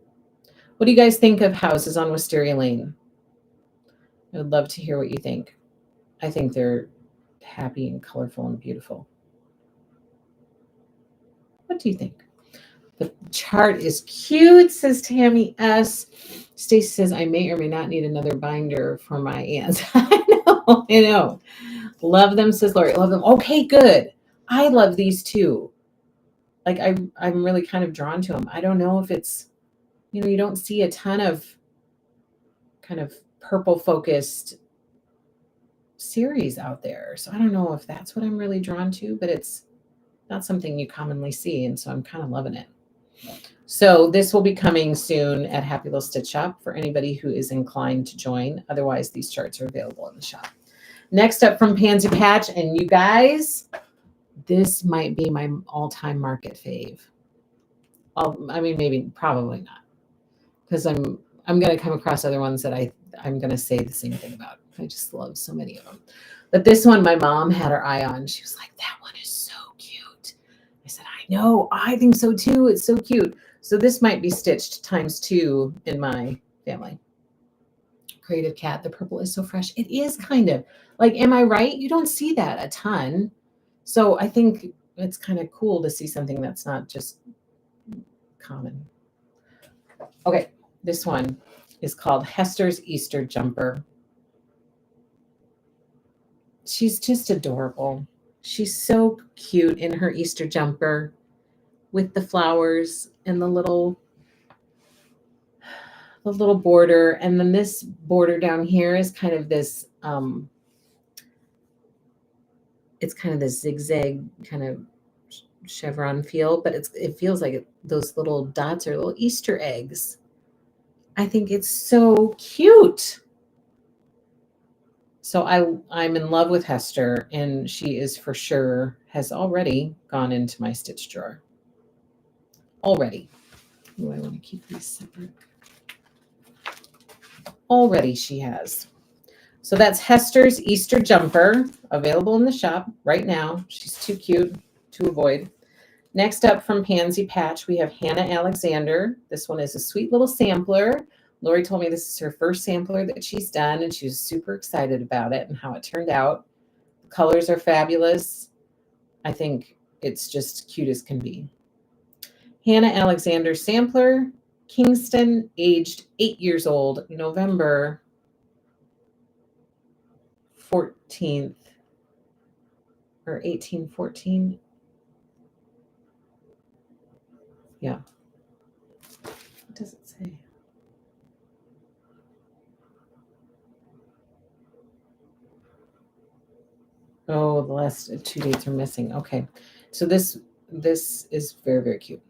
What do you guys think of Houses on Wisteria Lane? I would love to hear what you think. I think they're happy and colorful and beautiful. What do you think? The chart is cute, says Tammy S. Stacey says, I may or may not need another binder for my aunts. I know. Love them, says Lori. Love them. Okay, good. I love these too. Like I'm really kind of drawn to them. I don't know if it's, you don't see a ton of kind of purple focused series out there. So I don't know if that's what I'm really drawn to, but it's not something you commonly see. And so I'm kind of loving it. So this will be coming soon at Happy Little Stitch Shop for anybody who is inclined to join. Otherwise, these charts are available in the shop. Next up from Pansy Patch, and you guys, this might be my all-time market fave. I mean, maybe, probably not, because I'm going to come across other ones that I'm going to say the same thing about. I just love so many of them. But this one, my mom had her eye on. She was like, that one is so cute. I said, I know. I think so too. It's so cute. So this might be stitched ×2 in my family. Creative Cat. The purple is so fresh. It is kind of. Like, am I right? You don't see that a ton. So I think it's kind of cool to see something that's not just common. Okay, this one is called Hester's Easter Jumper. She's just adorable. She's so cute in her Easter jumper with the flowers and the little border. And then this border down here is kind of this, it's kind of this zigzag kind of chevron feel, but it feels like those little dots are little Easter eggs. I think it's so cute. So I'm in love with Hester, and she is for sure has already gone into my stitch drawer. Already. Oh, I want to keep these separate. Already she has. So that's Hester's Easter Jumper, available in the shop right now. She's too cute to avoid. Next up from Pansy Patch, we have Hannah Alexander. This one is a sweet little sampler. Lori told me this is her first sampler that she's done, and she was super excited about it and how it turned out. The colors are fabulous. I think it's just cute as can be. Hannah Alexander sampler, Kingston, aged 8 years old, November 14th or 1814. Yeah. What does it say? Oh, the last 2 dates are missing. Okay. So this is very, very cute.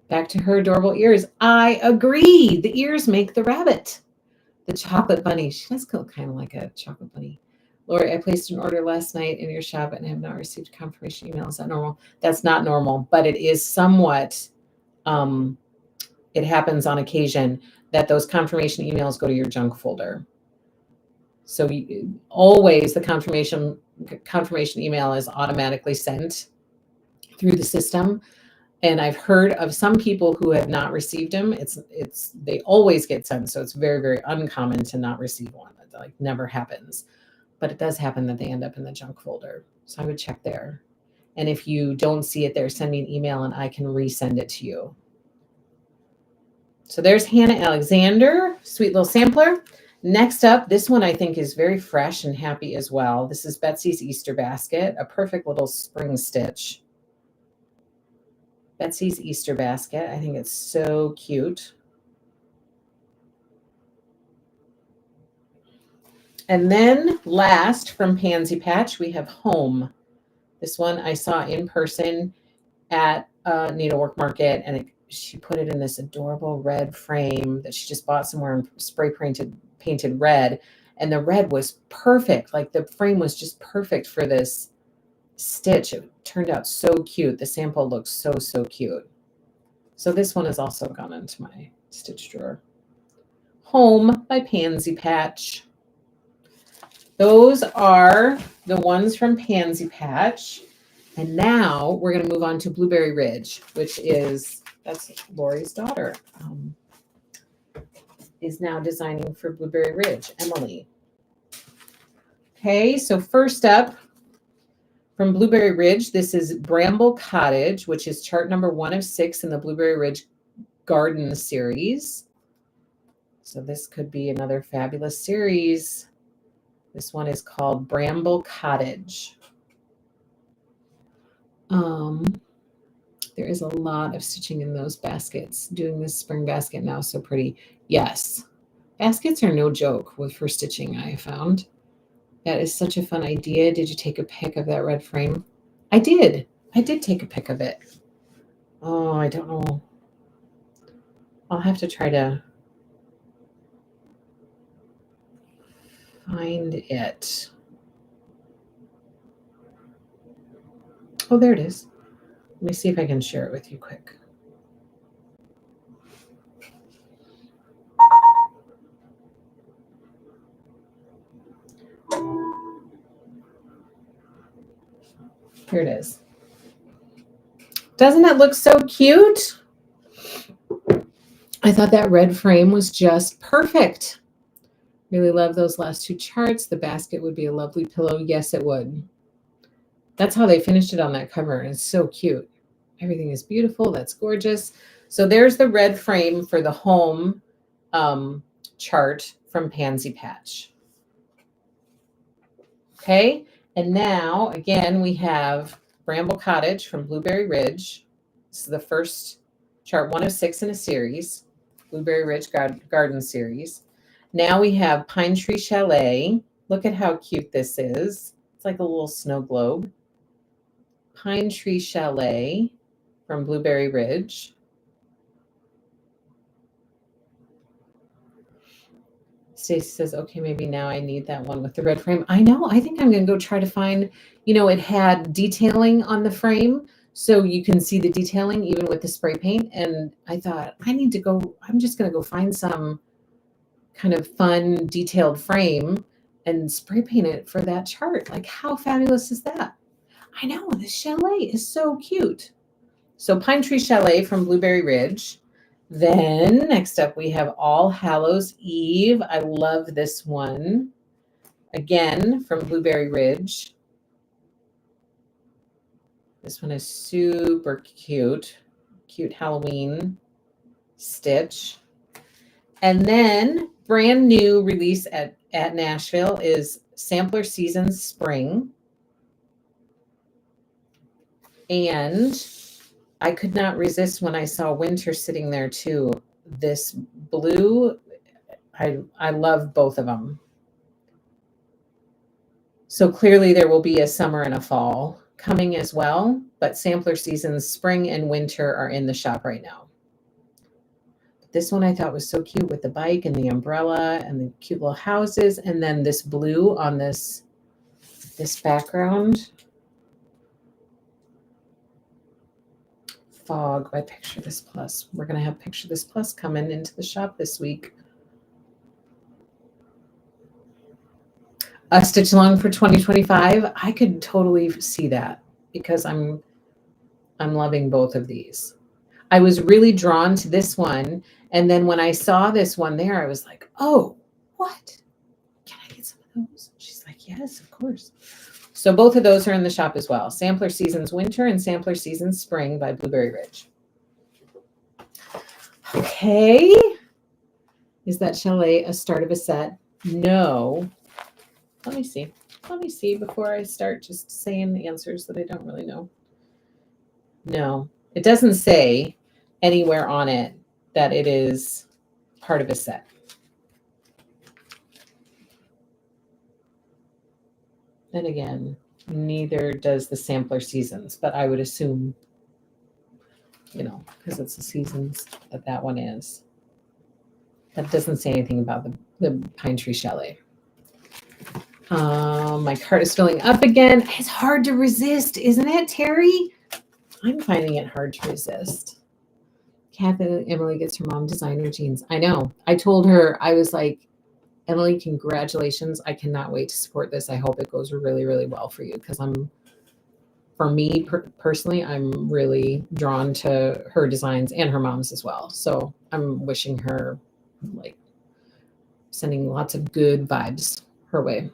Back to her adorable ears. I agree. The ears make the rabbit. The chocolate bunny. She does look kind of like a chocolate bunny. Lori, I placed an order last night in your shop and have not received confirmation email. Is that normal? That's not normal, but it is somewhat, it happens on occasion that those confirmation emails go to your junk folder. So always the confirmation email is automatically sent through the system. And I've heard of some people who have not received them. They always get sent. So it's very, very uncommon to not receive one. That like never happens. But it does happen that they end up in the junk folder. So I would check there. And if you don't see it there, send me an email and I can resend it to you. So there's Hannah Alexander, sweet little sampler. Next up, this one I think is very fresh and happy as well. This is Betsy's Easter Basket, a perfect little spring stitch. Betsy's Easter Basket. I think it's so cute. And then last from Pansy Patch, we have Home. This one I saw in person at a Needlework Market, and she put it in this adorable red frame that she just bought somewhere and spray painted red. And the red was perfect. Like the frame was just perfect for this stitch. It turned out so cute. The sample looks so, so cute. So this one has also gone into my stitch drawer. Home by Pansy Patch. Those are the ones from Pansy Patch. And now we're going to move on to Blueberry Ridge, that's Lori's daughter, is now designing for Blueberry Ridge, Emily. Okay, so first up from Blueberry Ridge, this is Bramble Cottage, which is chart number 1 of 6 in the Blueberry Ridge Garden series. So this could be another fabulous series. This one is called Bramble Cottage. There is a lot of stitching in those baskets. Doing this spring basket now, so pretty. Yes, baskets are no joke for stitching, I found. That is such a fun idea. Did you take a pic of that red frame? I did. I did take a pic of it. Oh, I don't know. I'll have to try to find it. Oh, there it is. Let me see if I can share it with you quick. Here it is. Doesn't it look so cute? I thought that red frame was just perfect. Really love those last two charts. The basket would be a lovely pillow. Yes, it would. That's how they finished it on that cover. And it's so cute. Everything is beautiful. That's gorgeous. So there's the red frame for the home chart from Pansy Patch. Okay. And now, again, we have Bramble Cottage from Blueberry Ridge. This is the first chart, 1 of 6 in a series, Blueberry Ridge Garden Series. Now we have Pine Tree Chalet. Look at how cute this is. It's like a little snow globe. Pine Tree Chalet from Blueberry Ridge. Stacy says, okay, maybe now I need that one with the red frame. I know. I think I'm going to go try to find, it had detailing on the frame. So you can see the detailing even with the spray paint. And I thought, I'm just going to go find some kind of fun detailed frame and spray paint it for that chart. Like, how fabulous is that? I know, the chalet is so cute. So Pine Tree Chalet from Blueberry Ridge. Then next up we have All Hallows Eve. I love this one. Again, from Blueberry Ridge. This one is super cute. Cute Halloween stitch. And then brand new release at Nashville is Sampler Seasons Spring. And I could not resist when I saw winter sitting there too. This blue, I love both of them. So clearly there will be a summer and a fall coming as well, but Sampler Seasons Spring and Winter are in the shop right now. This one I thought was so cute with the bike and the umbrella and the cute little houses. And then this blue on this background. Fog by Picture This Plus. We're going to have Picture This Plus coming into the shop this week. A stitch along for 2025. I could totally see that because I'm loving both of these. I was really drawn to this one. And then when I saw this one there, I was like, oh, what? Can I get some of those? She's like, yes, of course. So both of those are in the shop as well. Sampler Seasons Winter and Sampler Seasons Spring by Blueberry Ridge. Okay. Is that chalet a start of a set? No. Let me see. Let me see before I start just saying the answers that I don't really know. No, it doesn't say anywhere on it that it is part of a set. Then again, neither does the Sampler Seasons, but I would assume, because it's the seasons that one is. That doesn't say anything about the Pine Tree Chalet. My cart is filling up again. It's hard to resist, isn't it, Terry? I'm finding it hard to resist. Kathy, Emily gets her mom designer jeans. I know. I told her, I was like, Emily, congratulations. I cannot wait to support this. I hope it goes really, really well for you because for me personally, I'm really drawn to her designs and her mom's as well. So I'm wishing her, sending lots of good vibes her way.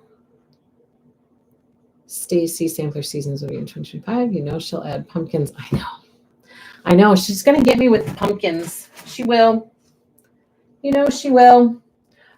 Stacy, Sampler Seasons will be in 2025. She'll add pumpkins. I know. She's going to get me with the pumpkins. She will. She will.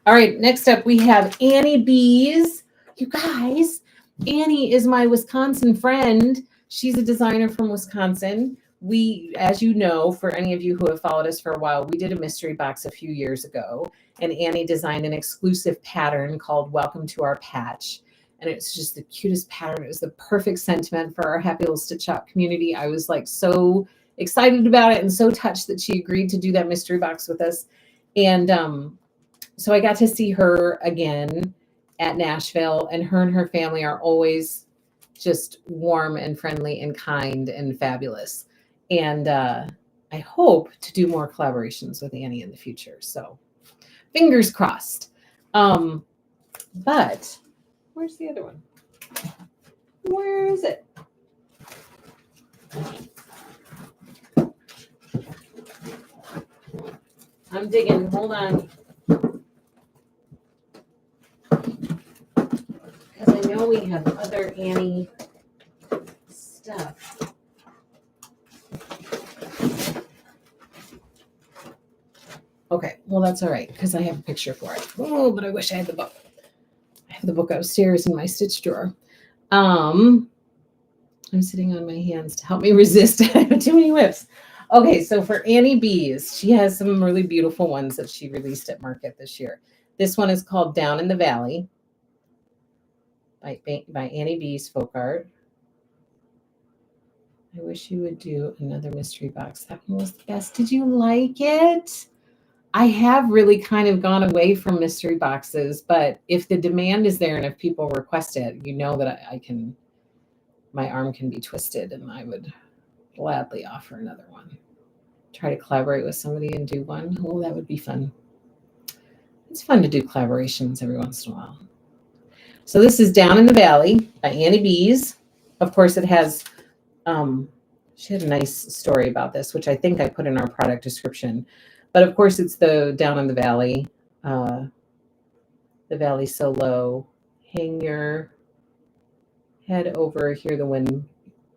All right. Next up, we have Annie Bees. You guys, Annie is my Wisconsin friend. She's a designer from Wisconsin. We, as you know, for any of you who have followed us for a while, we did a mystery box a few years ago, and Annie designed an exclusive pattern called Welcome to Our Patch. And it's just the cutest pattern. It was the perfect sentiment for our happy little stitch shop community. I was so excited about it and so touched that she agreed to do that mystery box with us. And so I got to see her again at Nashville, and her family are always just warm and friendly and kind and fabulous. And I hope to do more collaborations with Annie in the future. So fingers crossed. But where's the other one? Where is it? I'm digging. Hold on. Because I know we have other Annie stuff. Okay, well, that's all right, because I have a picture for it. Oh, but I wish I had the book. I have the book upstairs in my stitch drawer. I'm sitting on my hands to help me resist. I have too many whips. Okay, so for Annie B's, she has some really beautiful ones that she released at market this year. This one is called Down in the Valley by Annie B's Folkart. I wish you would do another mystery box. That one was the best. Did you like it? I have really kind of gone away from mystery boxes, but if the demand is there and if people request it, you know that I can, my arm can be twisted, and I would gladly offer another one. Try to collaborate with somebody and do one. Oh, that would be fun. It's fun to do collaborations every once in a while. So this is Down in the Valley by Annie B's. Of course, it has, she had a nice story about this, which I think I put in our product description. But of course, it's the Down in the Valley. The valley's so low. Hang your head over, hear the wind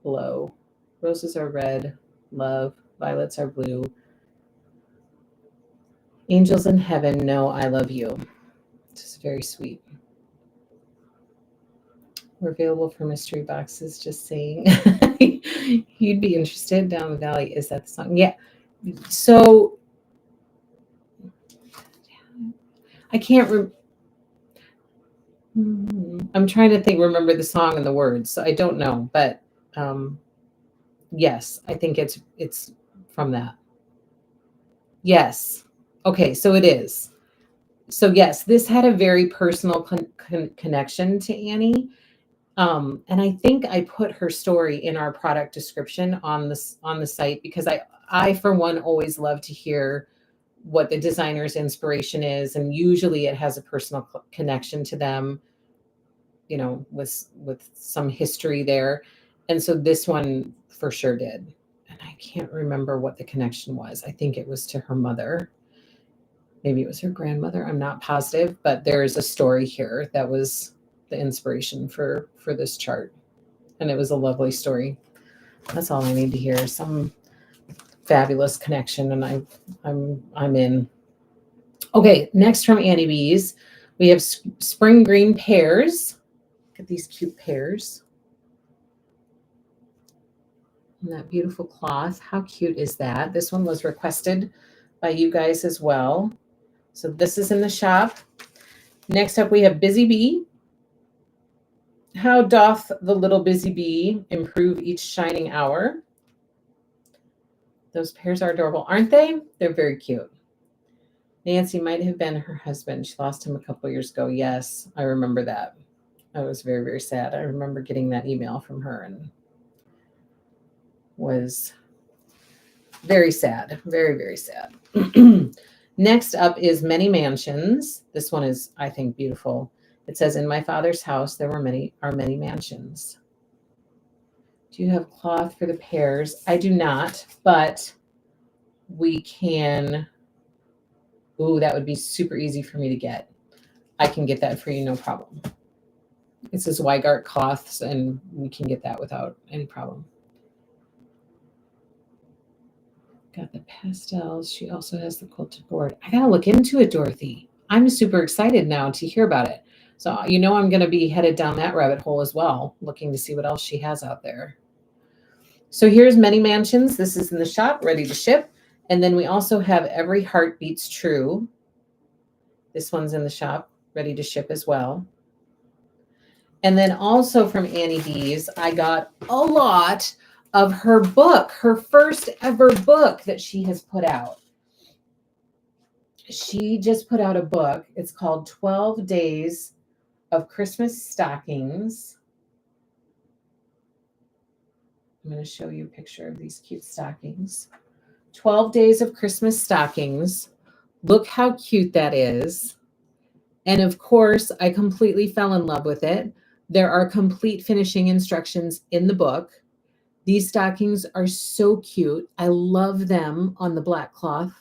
blow. Roses are red, love. Violets are blue. Angels in heaven know I love you. It's very sweet. We're available for mystery boxes, just saying. You'd be interested. Down the Valley. Is that the song? Yeah. So I can't I'm trying to remember the song and the words. So I don't know, but yes, I think it's from that. Yes. Okay, so it is. So yes, this had a very personal connection to Annie. And I think I put her story in our product description on the site, because I for one always love to hear what the designer's inspiration is, and usually it has a personal connection to them, you know, with some history there. And so this one for sure did. And I can't remember what the connection was. I think it was to her mother. Maybe it was her grandmother. I'm not positive, but there is a story here that was the inspiration for this chart. And it was a lovely story. That's all I need to hear. Some fabulous connection, and I'm in. Okay, next from Annie B's, we have spring green pears. Look at these cute pears. And that beautiful cloth. How cute is that? This one was requested by you guys as well. So this is in the shop. Next up, we have Busy Bee. How doth the little busy bee improve each shining hour? Those pears are adorable, aren't they? They're very cute. Nancy might have been her husband. She lost him a couple years ago. Yes, I remember that. I was very, very sad. I remember getting that email from her and was very sad. Very, very sad. Next up is Many Mansions. This one is, I think, beautiful. It says, in my father's house, there are many mansions. Do you have cloth for the pears? I do not, but we can. Ooh, that would be super easy for me to get. I can get that for you, no problem. It says Weigart cloths, and we can get that without any problem. Got the pastels. She also has the quilted board. I gotta look into it, Dorothy. I'm super excited now to hear about it. So you know I'm going to be headed down that rabbit hole as well, looking to see what else she has out there. So here's Many Mansions. This is in the shop, ready to ship. And then we also have Every Heart Beats True. This one's in the shop, ready to ship as well. And then also from Annie B's, I got a lot of her book, her first ever book that she has put out. She just put out a book. It's called 12 Days of Christmas Stockings. I'm going to show you a picture of these cute stockings. 12 Days of Christmas Stockings. Look how cute that is. And of course, I completely fell in love with it. There are complete finishing instructions in the book. These stockings are so cute. I love them on the black cloth.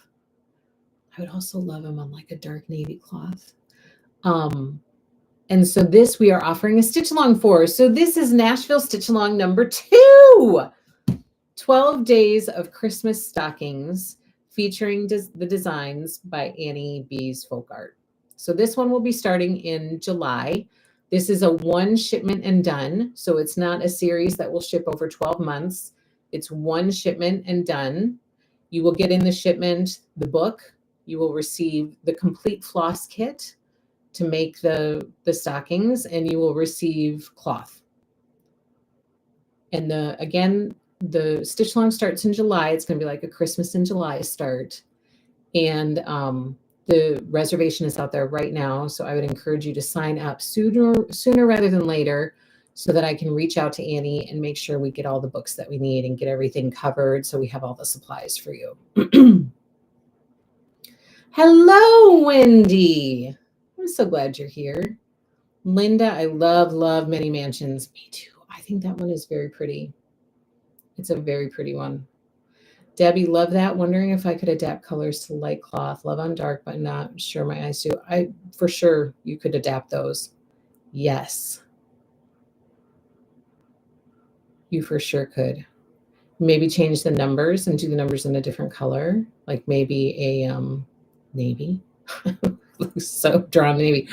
I would also love them on like a dark navy cloth. And so this we are offering a stitch along for. So this is Nashville Stitch Along number 2. 12 Days of Christmas Stockings featuring the designs by Annie B's Folkart. So this one will be starting in July. This is a one shipment and done. So it's not a series that will ship over 12 months. It's one shipment and done. You will get in the shipment the book. You will receive the complete floss kit to make the stockings, and you will receive cloth. And the stitch along starts in July. It's going to be like a Christmas in July start. And the reservation is out there right now. So I would encourage you to sign up sooner rather than later so that I can reach out to Annie and make sure we get all the books that we need and get everything covered so we have all the supplies for you. Hello, Wendy. I'm so glad you're here. Linda, I love Many Mansions. Me too. I think that one is very pretty. It's a very pretty one. Debbie, love that. Wondering if I could adapt colors to light cloth. Love on dark, but not sure my eyes do. For sure, you could adapt those. Yes. You for sure could. Maybe change the numbers and do the numbers in a different color. Like maybe a navy. So drawn navy.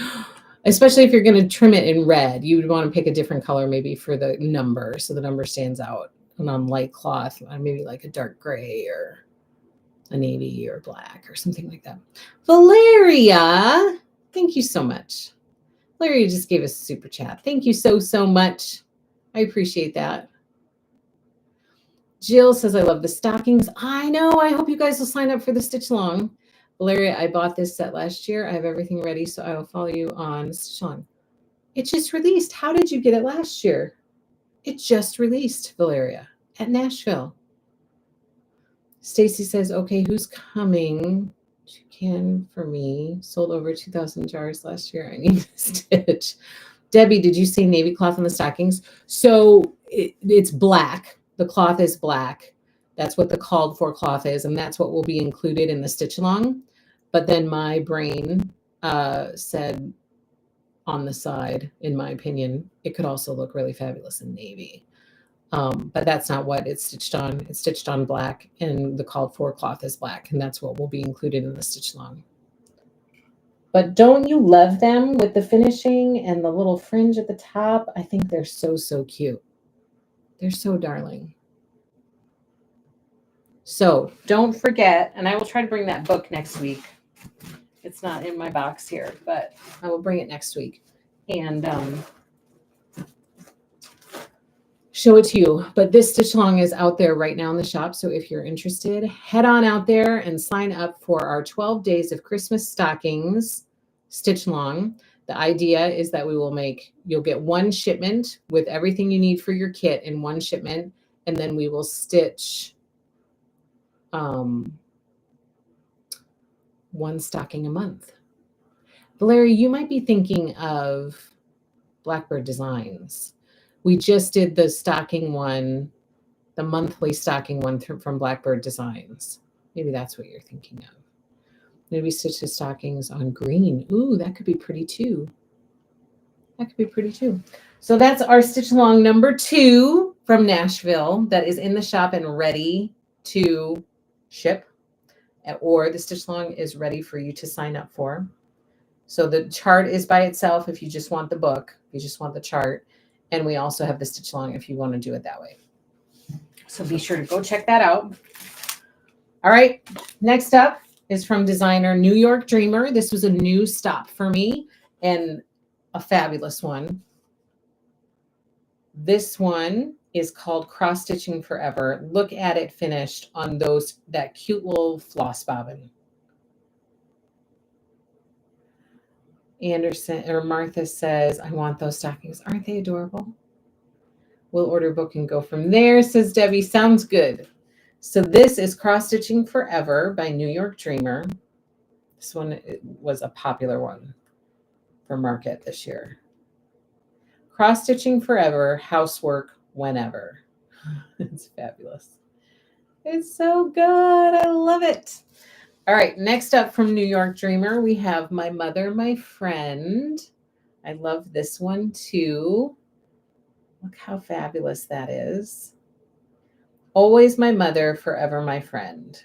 Especially if you're going to trim it in red, you would want to pick a different color maybe for the number so the number stands out. And on light cloth, maybe like a dark gray or a navy or black or something like that. Valeria, thank you so much. Valeria just gave us a super chat. Thank you so much. I appreciate that. Jill says, I love the stockings. I know. I hope you guys will sign up for the Stitch Along. Valeria, I bought this set last year. I have everything ready, so I will follow you on Stitch Along. It just released. How did you get it last year? It just released, Valeria, at Nashville. Stacy says, okay, who's coming? She can for me. Sold over 2,000 jars last year. I need to stitch. Debbie, did you say navy cloth on the stockings? So it's black. The cloth is black. That's what the called for cloth is, and that's what will be included in the stitch along. But then my brain said on the side, in my opinion, it could also look really fabulous in navy. But that's not what it's stitched on. It's stitched on black, and the called for cloth is black, and that's what will be included in the stitch along. But don't you love them with the finishing and the little fringe at the top? I think they're so cute. They're so darling. So don't forget, and I will try to bring that book next week. It's not in my box here, but I will bring it next week and show it to you. But this stitch along is out there right now in the shop. So if you're interested, head on out there and sign up for our 12 Days of Christmas Stockings stitch along. The idea is that you'll get one shipment with everything you need for your kit in one shipment, and then we will stitch one stocking a month. Valeria, you might be thinking of Blackbird Designs. We just did the stocking one, the monthly stocking one from Blackbird Designs. Maybe that's what you're thinking of. Maybe stitch the stockings on green. Ooh, that could be pretty too. That could be pretty too. So that's our stitch along number 2 from Nashville that is in the shop and ready to ship, or the stitch along is ready for you to sign up for. So the chart is by itself if you just want the book, if you just want the chart. And we also have the stitch along if you want to do it that way. So be sure to go check that out. All right, next up is from designer New York Dreamer. This was a new stop for me and a fabulous one. This one is called Cross Stitching Forever. Look at it finished on that cute little floss bobbin. Martha says, I want those stockings. Aren't they adorable? We'll order, book, and go from there, says Debbie. Sounds good. So this is Cross Stitching Forever by New York Dreamer. This one was a popular one for market this year. Cross Stitching Forever, housework whenever. It's fabulous. It's so good. I love it. All right, next up from New York Dreamer, we have My Mother, My Friend. I love this one too. Look how fabulous that is. Always my mother, forever my friend.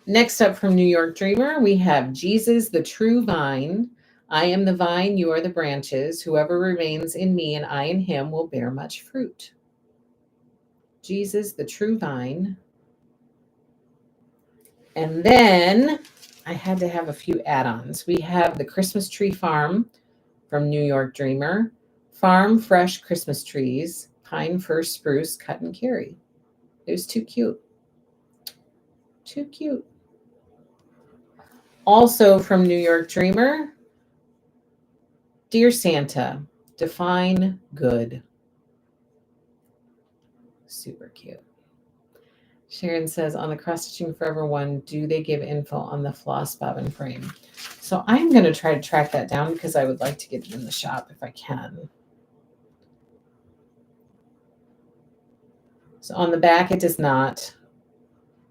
Next up from New York Dreamer, we have Jesus, the True Vine. I am the vine, you are the branches. Whoever remains in me and I in him will bear much fruit. Jesus, the True Vine. And then I had to have a few add-ons. We have the Christmas Tree Farm from New York Dreamer. Farm fresh Christmas trees, pine, fir, spruce, cut and carry. It was too cute. Too cute. Also from New York Dreamer, Dear Santa, define good. Super cute. Sharon says, on the Cross Stitching Forever one, do they give info on the floss bobbin frame? So I'm going to try to track that down because I would like to get it in the shop if I can. So on the back, it does not,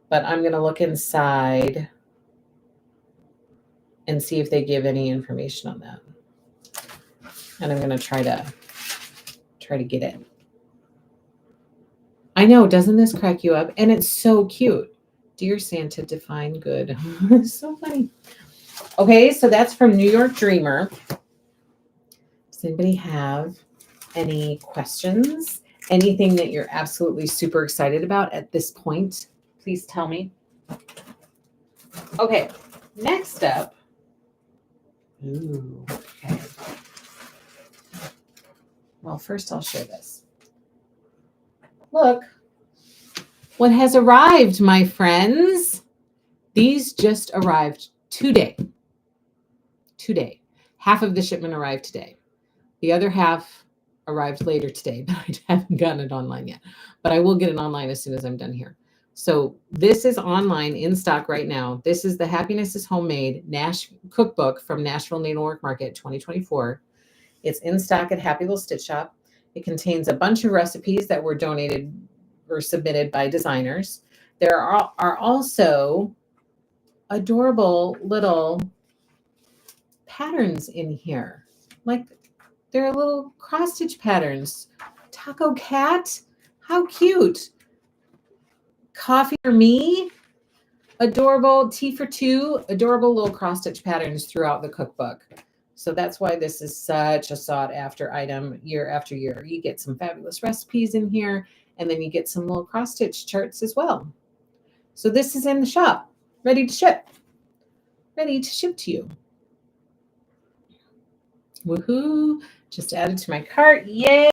but I'm going to look inside and see if they give any information on that. And I'm going to try to get it. I know, doesn't this crack you up? And it's so cute. Dear Santa, define good. So funny. Okay, so that's from New York Dreamer. Does anybody have any questions? Anything that you're absolutely super excited about at this point? Please tell me. Okay, next up. Ooh, okay. Well, first I'll show this. Look what has arrived, my friends. These just arrived today. Today. Half of the shipment arrived today. The other half arrived later today, but I haven't gotten it online yet. But I will get it online as soon as I'm done here. So this is online in stock right now. This is the Happiness is Homemade cookbook from Nashville Needlework Market 2024. It's in stock at Happy Little Stitch Shop. It contains a bunch of recipes that were donated or submitted by designers. There are also adorable little patterns in here. Like there are little cross stitch patterns. Taco cat, how cute. Coffee for me, adorable. Tea for two, adorable little cross stitch patterns throughout the cookbook. So that's why this is such a sought after item year after year. You get some fabulous recipes in here, and then you get some little cross stitch charts as well. So this is in the shop, ready to ship. Ready to ship to you. Woohoo! Just added to my cart. Yay!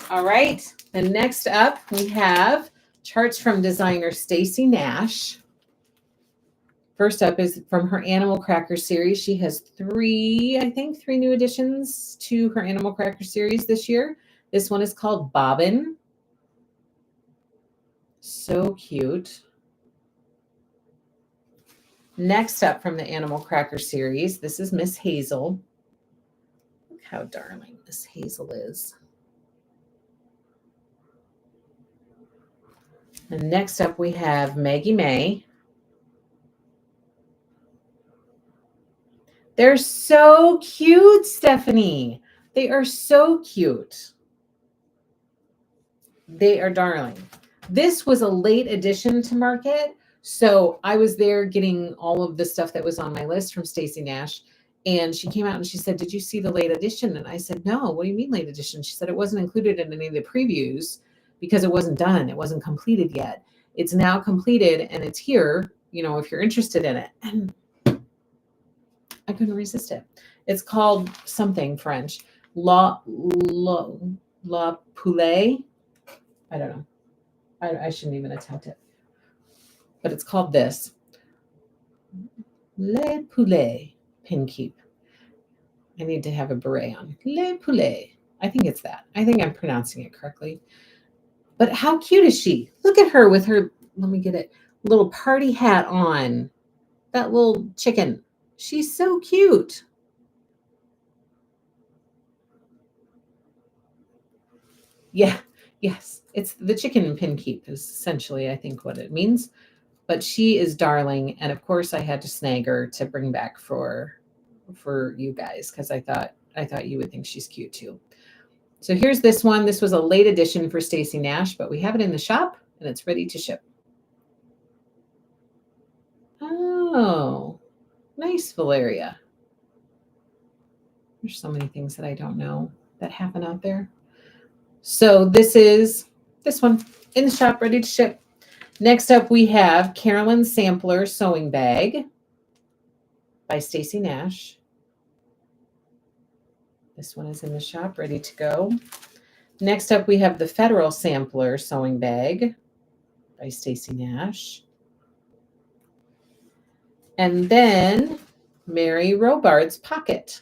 All right. And next up, we have charts from designer Stacy Nash. First up is from her Animal Cracker series. She has three new additions to her Animal Cracker series this year. This one is called Bobbin. So cute. Next up from the Animal Cracker series, this is Miss Hazel. Look how darling Miss Hazel is. And next up we have Maggie May. They're so cute, Stephanie. They are so cute. They are darling. This was a late addition to market. So I was there getting all of the stuff that was on my list from Stacy Nash. And she came out and she said, did you see the late edition? And I said, no, what do you mean late edition? She said, it wasn't included in any of the previews because it wasn't done. It wasn't completed yet. It's now completed and it's here, you know, if you're interested in it. And I couldn't resist it. It's called something French, La Poulet. I don't know. I shouldn't even attempt it. But it's called this. Le Poulet pin keep. I need to have a beret on. Le Poulet. I think it's that. I think I'm pronouncing it correctly. But how cute is she? Look at her with her, let me get it, little party hat on. That little chicken. She's so cute. Yeah, yes. It's the chicken pin keep is essentially, I think, what it means. But she is darling. And of course I had to snag her to bring back for you guys because I thought you would think she's cute too. So here's this one. This was a late edition for Stacy Nash, but we have it in the shop and it's ready to ship. Oh, nice, Valeria. There's so many things that I don't know that happen out there. So this is this one in the shop, ready to ship. Next up, we have Carolyn's Sampler Sewing Bag by Stacy Nash. This one is in the shop, ready to go. Next up, we have the Federal Sampler Sewing Bag by Stacy Nash. And then Mary Robard's Pocket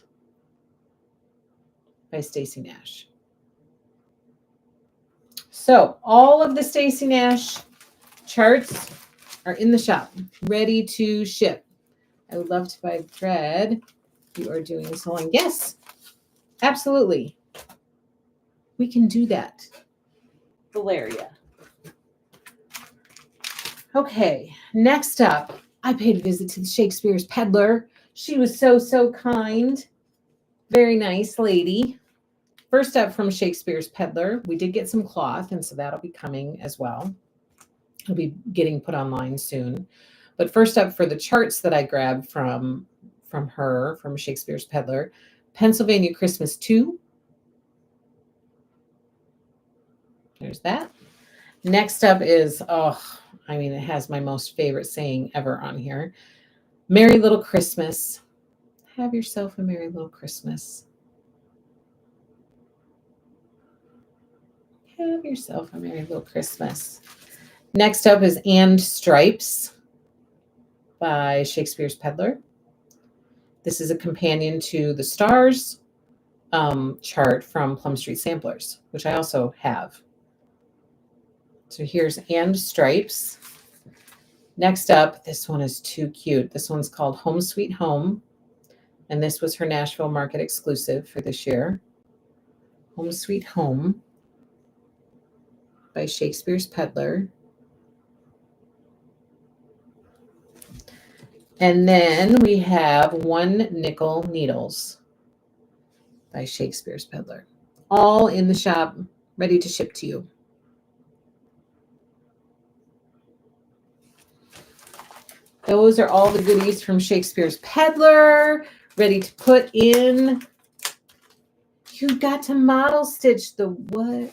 by Stacy Nash. So all of the Stacy Nash charts are in the shop, ready to ship. I would love to buy thread. You are doing sewing. Yes, absolutely. We can do that. Valeria. Okay, next up, I paid a visit to the Shakespeare's Peddler. She was so kind. Very nice lady. First up from Shakespeare's Peddler, we did get some cloth, and so that'll be coming as well. It'll be getting put online soon. But first up for the charts that I grabbed from her, from Shakespeare's Peddler, Pennsylvania Christmas 2. There's that. Next up is, it has my most favorite saying ever on here. Merry Little Christmas. Have yourself a Merry Little Christmas. Have yourself a Merry Little Christmas. Next up is And Stripes by Shakespeare's Peddler. This is a companion to the Stars chart from Plum Street Samplers, which I also have. So here's And Stripes. Next up, this one is too cute. This one's called Home Sweet Home. And this was her Nashville Market exclusive for this year. Home Sweet Home by Shakespeare's Peddler. And then we have One Nickel Needles by Shakespeare's Peddler. All in the shop, ready to ship to you. Those are all the goodies from Shakespeare's Peddler, ready to put in. You got to model stitch the what?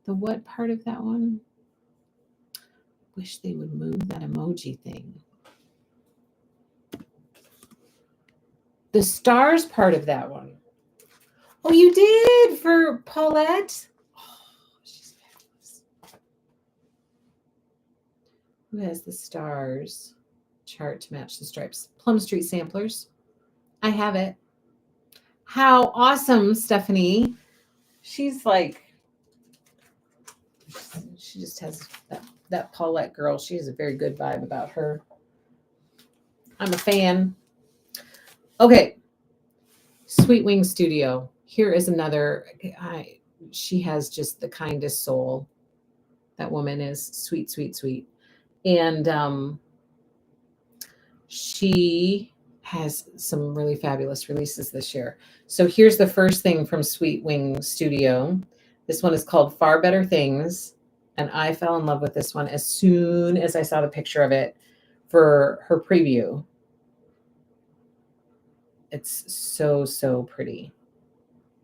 The what part of that one? Wish they would move that emoji thing. The stars part of that one. Oh, you did for Paulette? Oh, she's fabulous. Who has the stars chart to match the stripes? Plum Street Samplers. I have it. How awesome, Stephanie. She's like, she just has that Paulette girl. She has a very good vibe about her. I'm a fan. Okay. Sweet Wing Studio. Here is another. She has just the kindest soul. That woman is sweet, sweet, sweet. And she has some really fabulous releases this year. So here's the first thing from Sweet Wing Studio. This one is called Far Better Things. And I fell in love with this one as soon as I saw the picture of it for her preview. It's so pretty.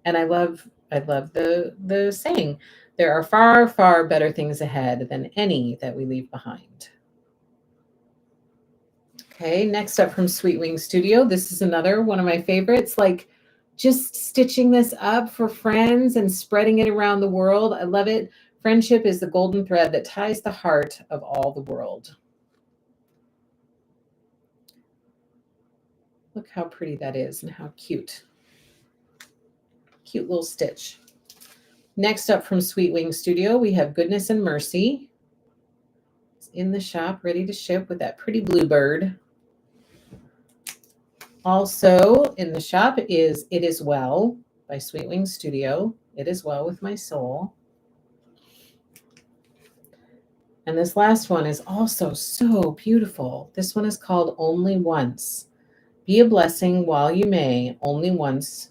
And I love the saying, there are far, far better things ahead than any that we leave behind. Okay, next up from Sweet Wing Studio. This is another one of my favorites. Like just stitching this up for friends and spreading it around the world. I love it. Friendship is the golden thread that ties the heart of all the world. Look how pretty that is and how cute. Cute little stitch. Next up from Sweet Wing Studio, we have Goodness and Mercy. It's in the shop, ready to ship with that pretty bluebird. Also in the shop is It Is Well by Sweet Wing Studio. It Is Well with My Soul. And this last one is also so beautiful. This one is called Only Once. Be a blessing while you may, only once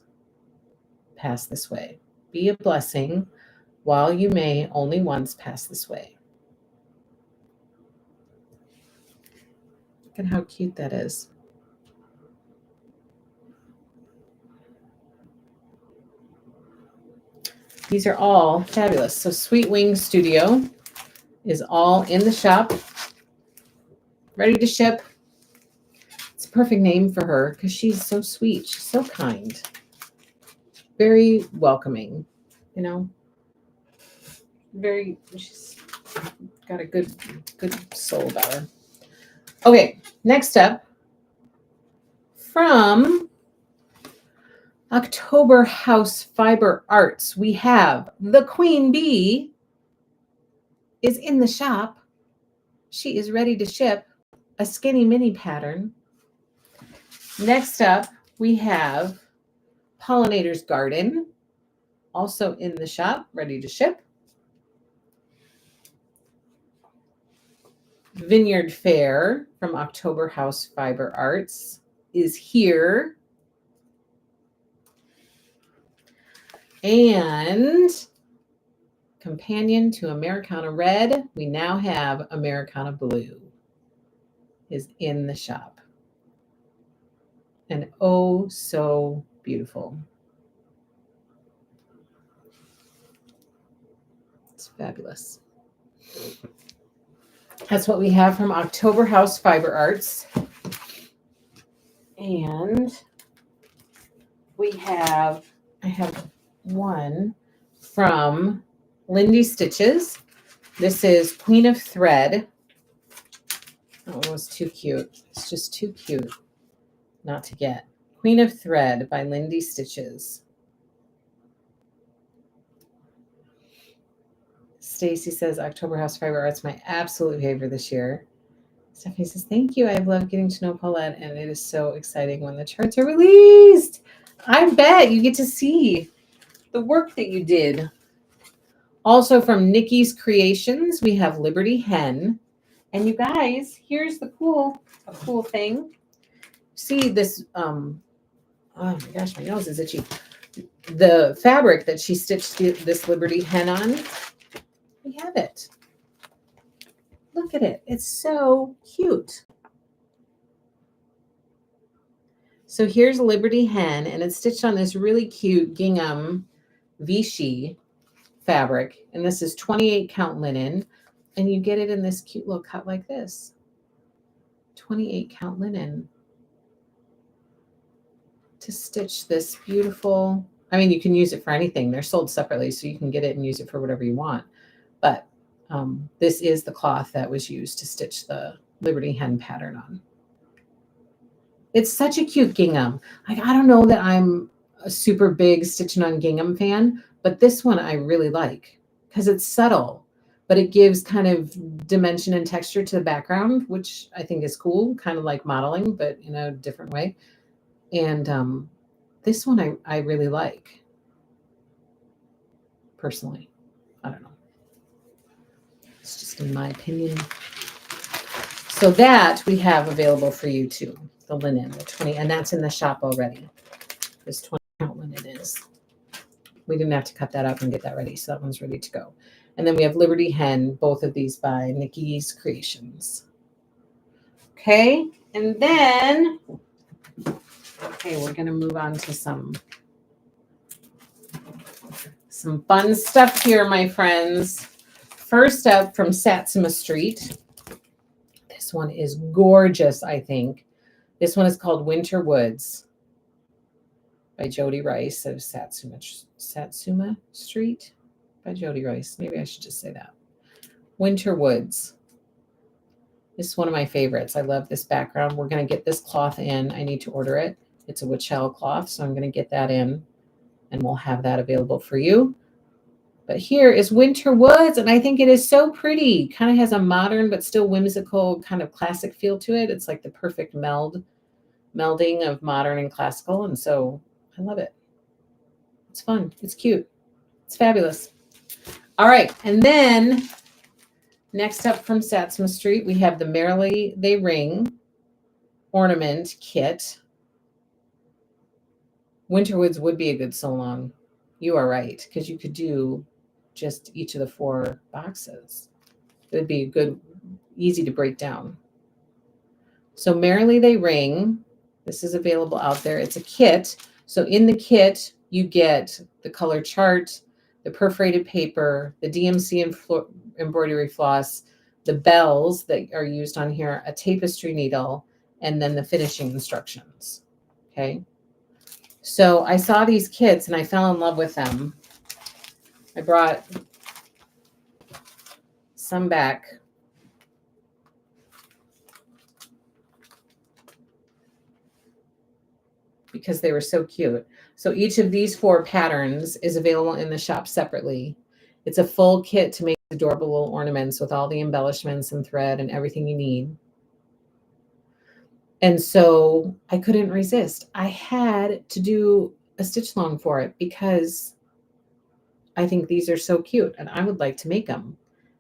pass this way. Be a blessing while you may, only once pass this way. Look at how cute that is. These are all fabulous. So Sweet Wing Studio is all in the shop, ready to ship. It's a perfect name for her because she's so sweet. She's so kind. Very welcoming, you know. She's got a good soul about her. Okay, next up, from October House Fiber Arts, we have the Queen Bee is in the shop. She is ready to ship a skinny mini pattern. Next up, we have Pollinator's Garden, also in the shop, ready to ship. Vineyard Fair from October House Fiber Arts is here. And companion to Americana Red, we now have Americana Blue is in the shop. And oh, so beautiful. It's fabulous. That's what we have from October House Fiber Arts. And I have one from Lindy Stitches. This is Queen of Thread. That one was too cute. It's just too cute not to get. Queen of Thread by Lindy Stitches. Stacy says October House Fiber Arts, my absolute favorite this year. Stephanie says, thank you. I've loved getting to know Paulette, and it is so exciting when the charts are released. I bet you get to see the work that you did. Also from Nikki's Creations, we have Liberty Hen. And you guys, here's the cool thing. See this, oh my gosh, my nose is itchy. The fabric that she stitched this Liberty Hen on, we have it. Look at it. It's so cute. So here's Liberty Hen, and it's stitched on this really cute gingham Vichy fabric. And this is 28 count linen. And you get it in this cute little cut like this. 28 count linen. To stitch this beautiful, I mean, you can use it for anything. They're sold separately, so you can get it and use it for whatever you want. But this is the cloth that was used to stitch the Liberty Hen pattern on. It's such a cute gingham. Like, I don't know that I'm a super big stitching on gingham fan, but this one I really like because it's subtle, but it gives kind of dimension and texture to the background, which I think is cool, kind of like modeling, but in a different way. And this one I really like, personally. I don't know. It's just in my opinion. So that we have available for you too. The linen, the 20, and that's in the shop already. This 20 count linen is. We didn't have to cut that up and get that ready, so that one's ready to go. And then we have Liberty Hen, both of these by Nikki's Creations. Okay, and then, okay, we're gonna move on to some fun stuff here, my friends. First up from Satsuma Street. This one is gorgeous, I think. This one is called Winter Woods by Jody Rice of Satsuma Street by Jody Rice. Maybe I should just say that. Winter Woods. This is one of my favorites. I love this background. We're going to get this cloth in. I need to order it. It's a Wichell cloth, so I'm going to get that in, and we'll have that available for you. But here is Winter Woods, and I think it is so pretty. Kind of has a modern but still whimsical kind of classic feel to it. It's like the perfect melding of modern and classical, and so I love it. It's fun. It's cute. It's fabulous. All right, and then next up from Satsuma Street, we have the Merrily They Ring Ornament Kit. Winterwoods would be a good so long. You are right, because you could do just each of the 4 boxes. It would be good, easy to break down. So Merrily They Ring, this is available out there. It's a kit. So in the kit, you get the color chart, the perforated paper, the DMC and embroidery floss, the bells that are used on here, a tapestry needle, and then the finishing instructions. Okay. So I saw these kits and I fell in love with them. I brought some back. Because they were so cute. So each of these 4 patterns is available in the shop separately. It's a full kit to make adorable little ornaments with all the embellishments and thread and everything you need. And so I couldn't resist. I had to do a stitch along for it because I think these are so cute and I would like to make them.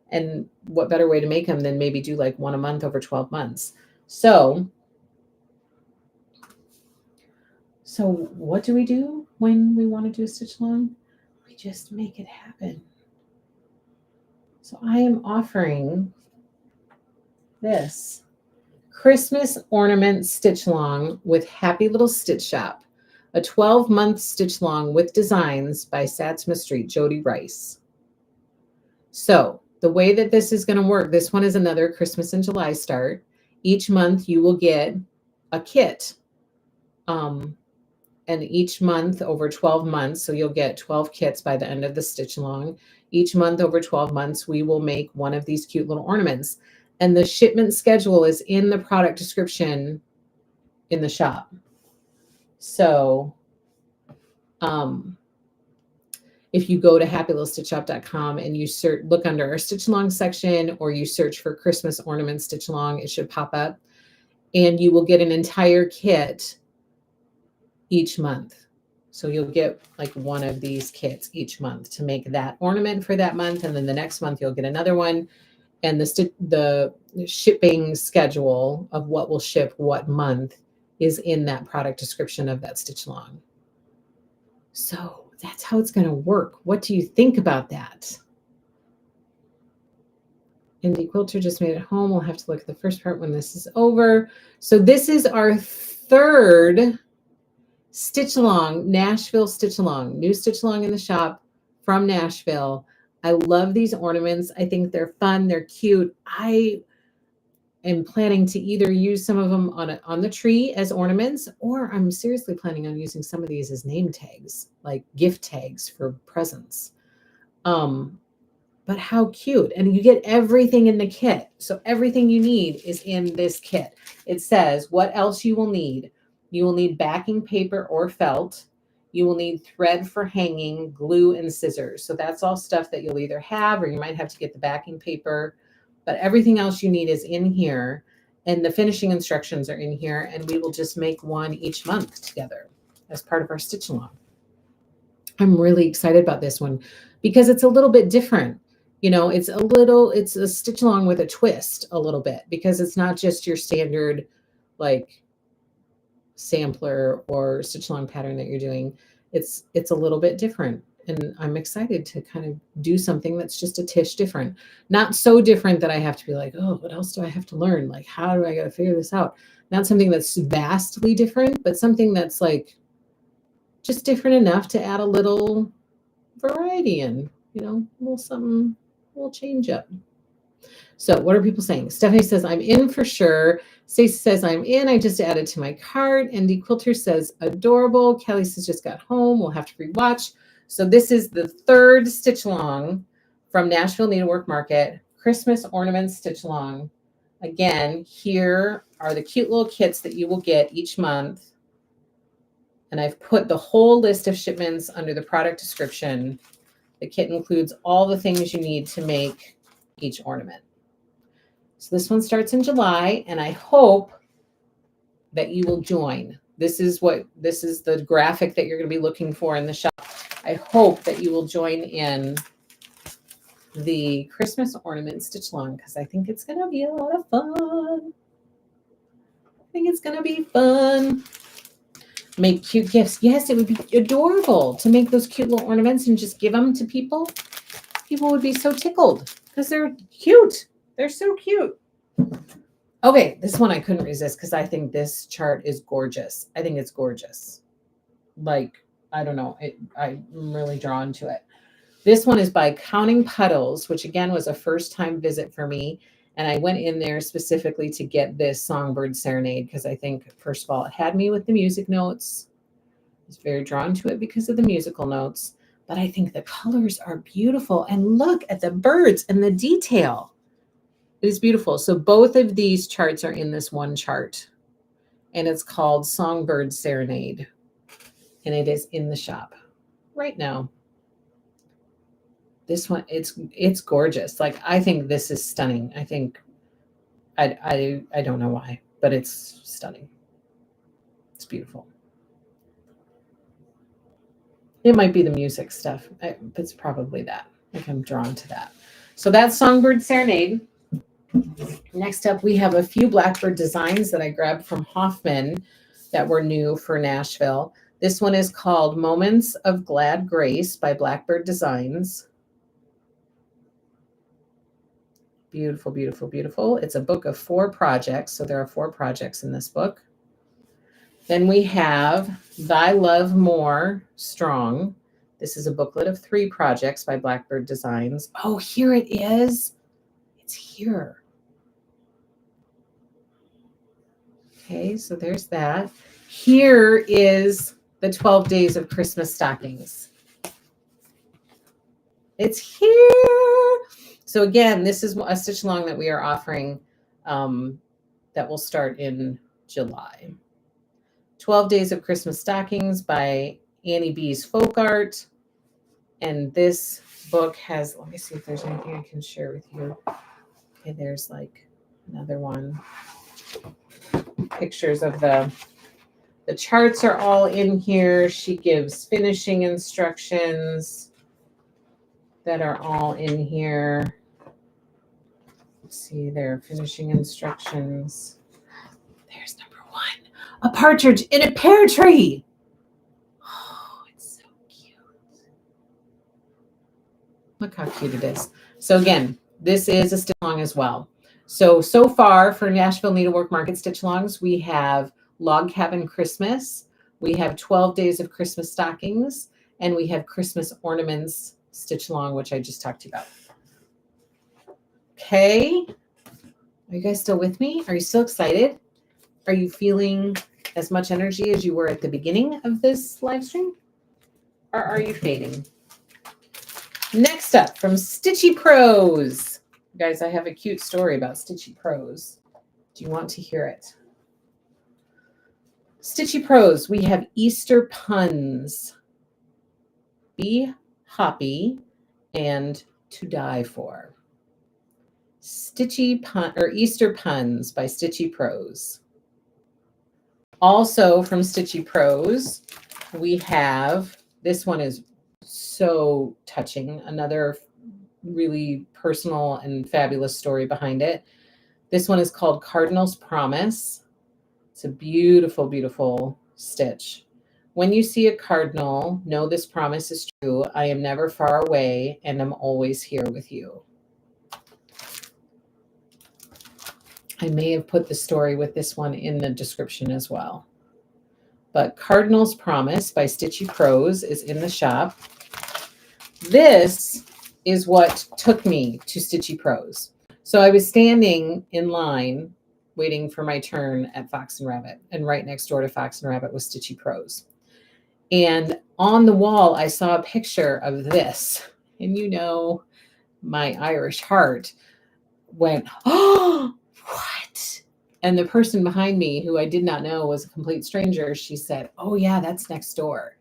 And what better way to make them than maybe do like 1 a month over 12 months. So what do we do when we want to do a stitch along? We just make it happen. So I am offering this Christmas ornament stitch along with Happy Little Stitch Shop, a 12-month stitch along with designs by Satsuma Street, Jody Rice. So the way that this is going to work, this one is another Christmas in July start. Each month you will get a kit. And each month over 12 months, so you'll get 12 kits by the end of the stitch along. Each month over 12 months, we will make one of these cute little ornaments. And the shipment schedule is in the product description in the shop. So if you go to happylittlestitchshop.com and you look under our stitch along section, or you search for Christmas ornament stitch along, it should pop up. And you will get an entire kit each month. So you'll get like one of these kits each month to make that ornament for that month. And then the next month you'll get another one. And the shipping schedule of what will ship what month is in that product description of that stitch along. So that's how it's going to work. What do you think about that? Indie Quilter just made it home. We'll have to look at the first part when this is over. So this is our 3rd stitch along, Nashville stitch along, new stitch along in the shop from Nashville. I love these ornaments. I think they're fun. They're cute. I am planning to either use some of them on the tree as ornaments, or I'm seriously planning on using some of these as name tags, like gift tags for presents. But how cute. And you get everything in the kit. So everything you need is in this kit. It says what else you will need. You will need backing paper or felt. You will need thread for hanging, glue, and scissors. So that's all stuff that you'll either have, or you might have to get the backing paper. But everything else you need is in here. And the finishing instructions are in here. And we will just make one each month together as part of our stitch along. I'm really excited about this one because it's a little bit different. You know, it's a stitch along with a twist a little bit, because it's not just your standard like sampler or stitch along pattern that you're doing. It's a little bit different, and I'm excited to kind of do something that's just a tish different. Not so different that I have to be like, oh, what else do I have to learn? Like, how do I got to figure this out? Not something that's vastly different, but something that's like just different enough to add a little variety in, you know, a little something, a little change up. So what are people saying? Stephanie says, I'm in for sure. Stacey says, I'm in. I just added to my cart. Andy Quilter says, adorable. Kelly says, just got home. We'll have to rewatch. So this is the third stitch along from Nashville Needlework Market. Christmas ornament stitch along. Again, here are the cute little kits that you will get each month. And I've put the whole list of shipments under the product description. The kit includes all the things you need to make each ornament. So this one starts in July, and I hope that you will join. This is the graphic that you're going to be looking for in the shop. I hope that you will join in the Christmas ornament stitch along because I think it's going to be a lot of fun. I think it's going to be fun. Make cute gifts. Yes, it would be adorable to make those cute little ornaments and just give them to people. People would be so tickled because they're cute. They're so cute. Okay, this one I couldn't resist because I think this chart is gorgeous. I think it's gorgeous. Like, I don't know. I'm really drawn to it. This one is by Counting Puddles, which again was a first-time visit for me. And I went in there specifically to get this Songbird Serenade because I think, first of all, it had me with the music notes. I was very drawn to it because of the musical notes. But I think the colors are beautiful. And look at the birds and the detail. It is beautiful. So both of these charts are in this one chart. And it's called Songbird Serenade. And it is in the shop right now. This one, it's gorgeous. Like, I think this is stunning. I think, I don't know why, but it's stunning. It's beautiful. It might be the music stuff. It's probably that. Like, I'm drawn to that. So that's Songbird Serenade. Next up, we have a few Blackbird designs that I grabbed from Hoffman that were new for Nashville. This one is called Moments of Glad Grace by Blackbird Designs. Beautiful, beautiful, beautiful. It's a book of 4 projects. So there are 4 projects in this book. Then we have Thy Love More Strong. This is a booklet of 3 projects by Blackbird Designs. Oh, here it is. It's here. Okay, so there's that. Here is the 12 Days of Christmas Stockings. It's here. So again, this is a stitch along that we are offering that will start in July. 12 Days of Christmas Stockings by Annie B's Folkart. And this book has, let me see if there's anything I can share with you. Okay, there's like another one. Pictures of the charts are all in here. She gives finishing instructions that are all in here. Let's see, there are finishing instructions. There's number 1. A partridge in a pear tree. Oh, it's so cute. Look how cute it is. So again, this is a stitch along as well. So far for Nashville Needlework Market stitch alongs, we have Log Cabin Christmas. We have 12 Days of Christmas Stockings. And we have Christmas Ornaments stitch along, which I just talked to you about. Okay. Are you guys still with me? Are you still excited? Are you feeling as much energy as you were at the beginning of this live stream? Or are you fading? Next up, from Stitchy Prose. Guys, I have a cute story about Stitchy Prose. Do you want to hear it? Stitchy Prose, we have Easter puns. Be Hoppy and To Die For. Easter puns by Stitchy Prose. Also from Stitchy Prose, we have, this one is so touching, another really personal and fabulous story behind it. This one is called Cardinal's Promise. It's a beautiful, beautiful stitch. When you see a cardinal, know this promise is true. I am never far away and I'm always here with you. I may have put the story with this one in the description as well. But Cardinal's Promise by Stitchy Prose is in the shop. This is what took me to Stitchy Prose. So I was standing in line waiting for my turn at Fox and Rabbit, and right next door to Fox and Rabbit was Stitchy Prose. And on the wall, I saw a picture of this. And you know, my Irish heart went, oh, what? And the person behind me, who I did not know was a complete stranger, she said, oh, yeah, that's next door.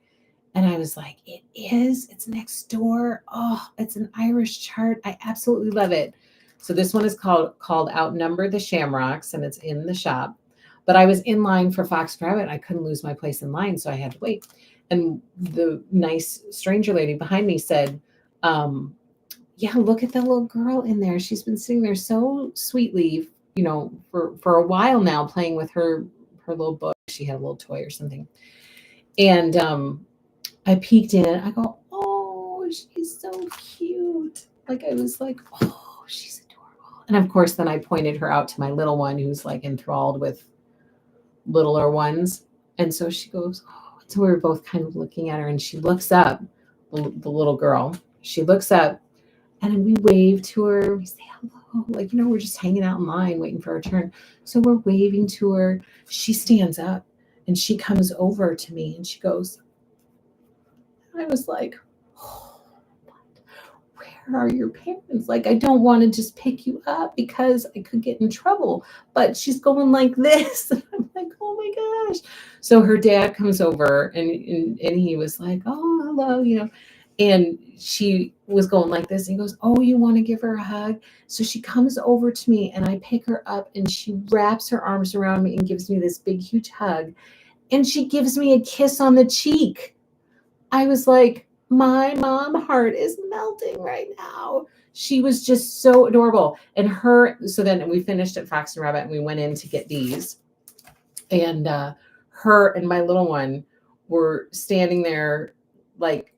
And I was like, it is? It's next door? Oh, it's an Irish chart. I absolutely love it. So this one is called Outnumber the Shamrocks, and it's in the shop. But I was in line for Fox and Rabbit. I couldn't lose my place in line, so I had to wait. And the nice stranger lady behind me said, yeah, look at that little girl in there. She's been sitting there so sweetly, you know, for a while now, playing with her little book. She had a little toy or something. And I peeked in. I go, oh, she's so cute. Like, I was like, oh, she's adorable. And of course, then I pointed her out to my little one, who's like enthralled with littler ones. And so she goes, oh. So we were both kind of looking at her, and she looks up, the little girl. She looks up, and we wave to her. We say hello. Like, you know, we're just hanging out in line waiting for our turn. So we're waving to her. She stands up, and she comes over to me, and she goes, I was like, oh, where are your parents? Like, I don't want to just pick you up because I could get in trouble. But she's going like this. And I'm like, oh my gosh. So her dad comes over, and he was like, oh, hello, you know. And she was going like this. And he goes, oh, you want to give her a hug? So she comes over to me, and I pick her up, and she wraps her arms around me and gives me this big, huge hug. And she gives me a kiss on the cheek. I was like, my mom heart is melting right now. She was just so adorable. And so then we finished at Fox and Rabbit, and we went in to get these. And her and my little one were standing there, like,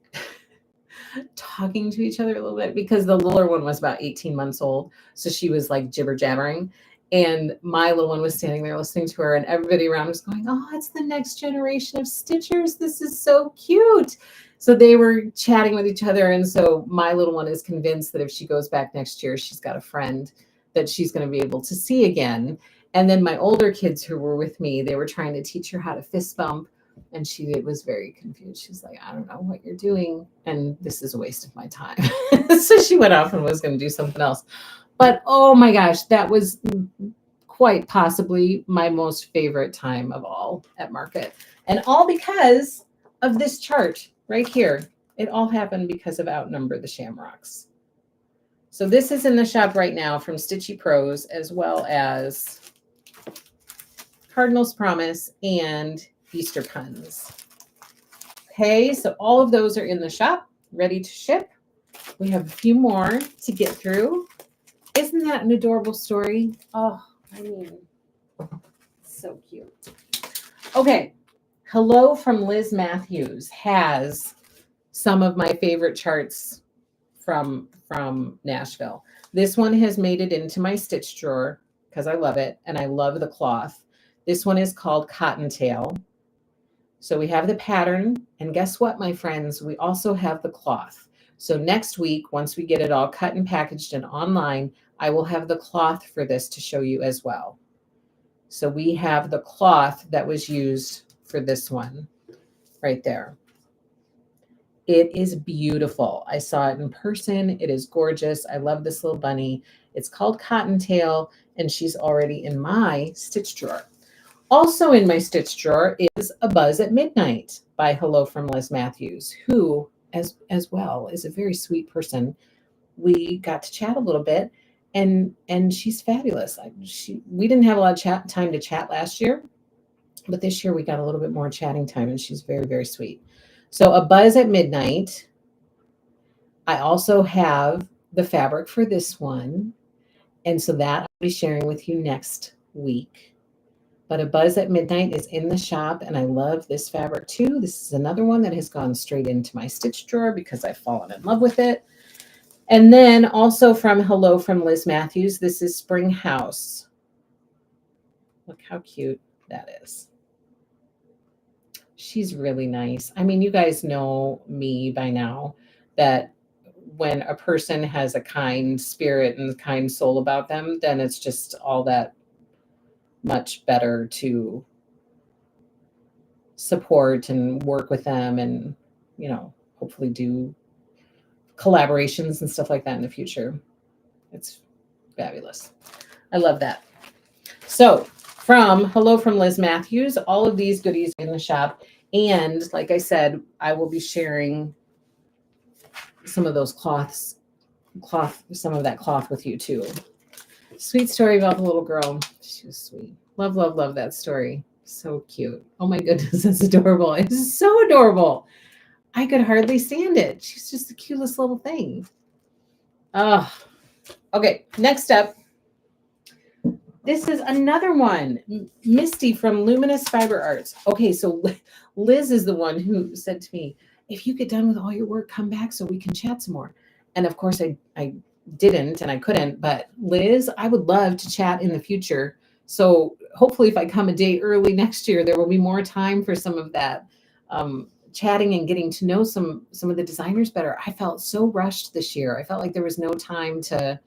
talking to each other a little bit, because the littler one was about 18 months old. So she was like jibber jabbering. And my little one was standing there listening to her, and everybody around was going, oh, it's the next generation of Stitchers. This is so cute. So they were chatting with each other. And so my little one is convinced that if she goes back next year, she's got a friend that she's going to be able to see again. And then my older kids who were with me, they were trying to teach her how to fist bump. And she was very confused. She's like, I don't know what you're doing, and this is a waste of my time. So she went off and was going to do something else. But oh my gosh, that was quite possibly my most favorite time of all at market. And all because of this chart right here. It all happened because of Outnumber the Shamrocks. So this is in the shop right now from Stitchy Prose, as well as Cardinal's Promise and Easter Puns. Okay, so all of those are in the shop, ready to ship. We have a few more to get through. Isn't that an adorable story? Oh, I mean, so cute. Okay, Hello from Liz Matthews has some of my favorite charts from Nashville. This one has made it into my stitch drawer because I love it, and I love the cloth. This one is called Cottontail. So we have the pattern, and guess what, my friends? We also have the cloth. So next week, once we get it all cut and packaged and online, I will have the cloth for this to show you as well. So we have the cloth that was used for this one right there. It is beautiful. I saw it in person. It is gorgeous. I love this little bunny. It's called Cottontail, and she's already in my stitch drawer. Also in my stitch drawer is A Buzz at Midnight by Hello from Liz Matthews, who as well is a very sweet person. We got to chat a little bit, and she's fabulous. We didn't have a lot of time to chat last year, but this year we got a little bit more chatting time, and she's very, very sweet. So A Buzz at Midnight. I also have the fabric for this one, and so that I'll be sharing with you next week. But A Buzz at Midnight is in the shop, and I love this fabric too. This is another one that has gone straight into my stitch drawer because I've fallen in love with it. And then also from Hello from Liz Matthews, this is Spring House. Look how cute that is. She's really nice. I mean, you guys know me by now that when a person has a kind spirit and a kind soul about them, then it's just all that much better to support and work with them and, hopefully do collaborations and stuff like that in the future. It's fabulous. I love that. So hello from Liz Matthews, all of these goodies in the shop. And like I said, I will be sharing some of those some of that cloth with you too. Sweet story about the little girl. She was sweet. Love, love, love that story. So cute. Oh my goodness, that's adorable. It's so adorable. I could hardly stand it. She's just the cutest little thing. Oh, okay. Next up, this is another one. Misty from Luminous Fiber Arts. Okay, so Liz is the one who said to me, if you get done with all your work, come back so we can chat some more. And of course, I didn't and I couldn't. But Liz, I would love to chat in the future. So hopefully if I come a day early next year, there will be more time for some of that chatting and getting to know some of the designers better. I felt so rushed this year. I felt like there was no time to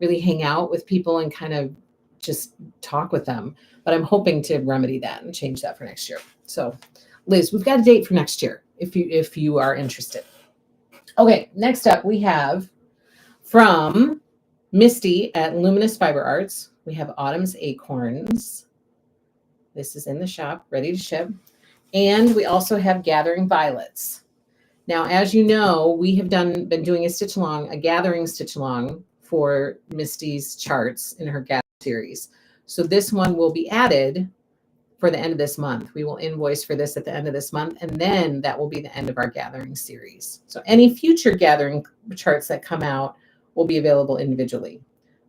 really hang out with people and kind of just talk with them. But I'm hoping to remedy that and change that for next year. So Liz, we've got a date for next year if you are interested. Okay, next up we have from Misty at Luminous Fiber Arts. We have Autumn's Acorns. This is in the shop, ready to ship. And we also have Gathering Violets. Now, as you know, we have been doing a gathering stitch along for Misty's charts in her gathering series. So this one will be added for the end of this month. We will invoice for this at the end of this month, and then that will be the end of our gathering series. So any future gathering charts that come out will be available individually.